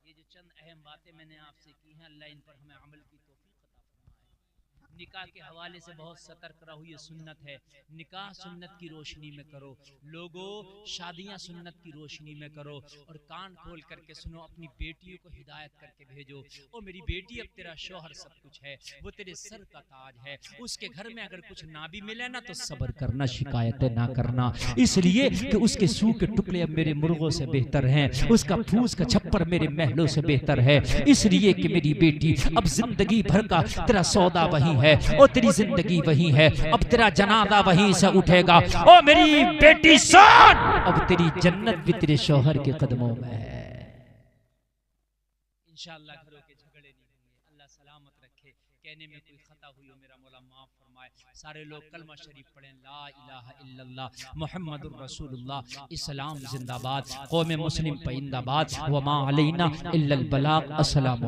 ये जो चंद अहम बातें मैंने आपसे की हैं, अल्लाह इन पर हमें अमल की तौफीक अता फरमाए। निकाह के हवाले से बहुत सतर्क रहो, ये सुन्नत है, निकाह सुन्नत की रोशनी में करो लोगों, शादियां सुन्नत की रोशनी में करो। और कान खोल करके सुनो, अपनी बेटियों को हिदायत करके भेजो, ओ मेरी बेटी अब तेरा शौहर सब कुछ है, वो तेरे सर का ताज है, उसके घर में अगर कुछ ना भी मिले ना तो सब्र करना, शिकायतें ना करना, इसलिए कि उसके सूह के टुकड़े अब मेरे मुर्गों से बेहतर हैं, उसका फूस का छप्पर मेरे महलों से बेहतर है, इसलिए कि मेरी बेटी अब जिंदगी भर का तेरा सौदा वही है, ओ तेरी जिंदगी वही है, अब तेरा जनाजा वहीं से उठेगा। ओ मेरी बेटी सुन, अब तेरी जन्नत भी तेरे शौहर के कदमों में है। इंशाअल्लाह घरों के झगड़े नहीं होंगे, अल्लाह सलामत रखे। कहने में कोई खता हुई हो मेरा मौला माफ फरमाए। सारे लोग कलमा शरीफ पढ़ें, ला इलाहा इल्लल्लाह मुहम्मदुर रसूलुल्लाह। इस्लाम जिंदाबाद, कौम मुस्लिम पाइंदाबाद, व मा अलैना इल्लल बलाग। अस्सलाम।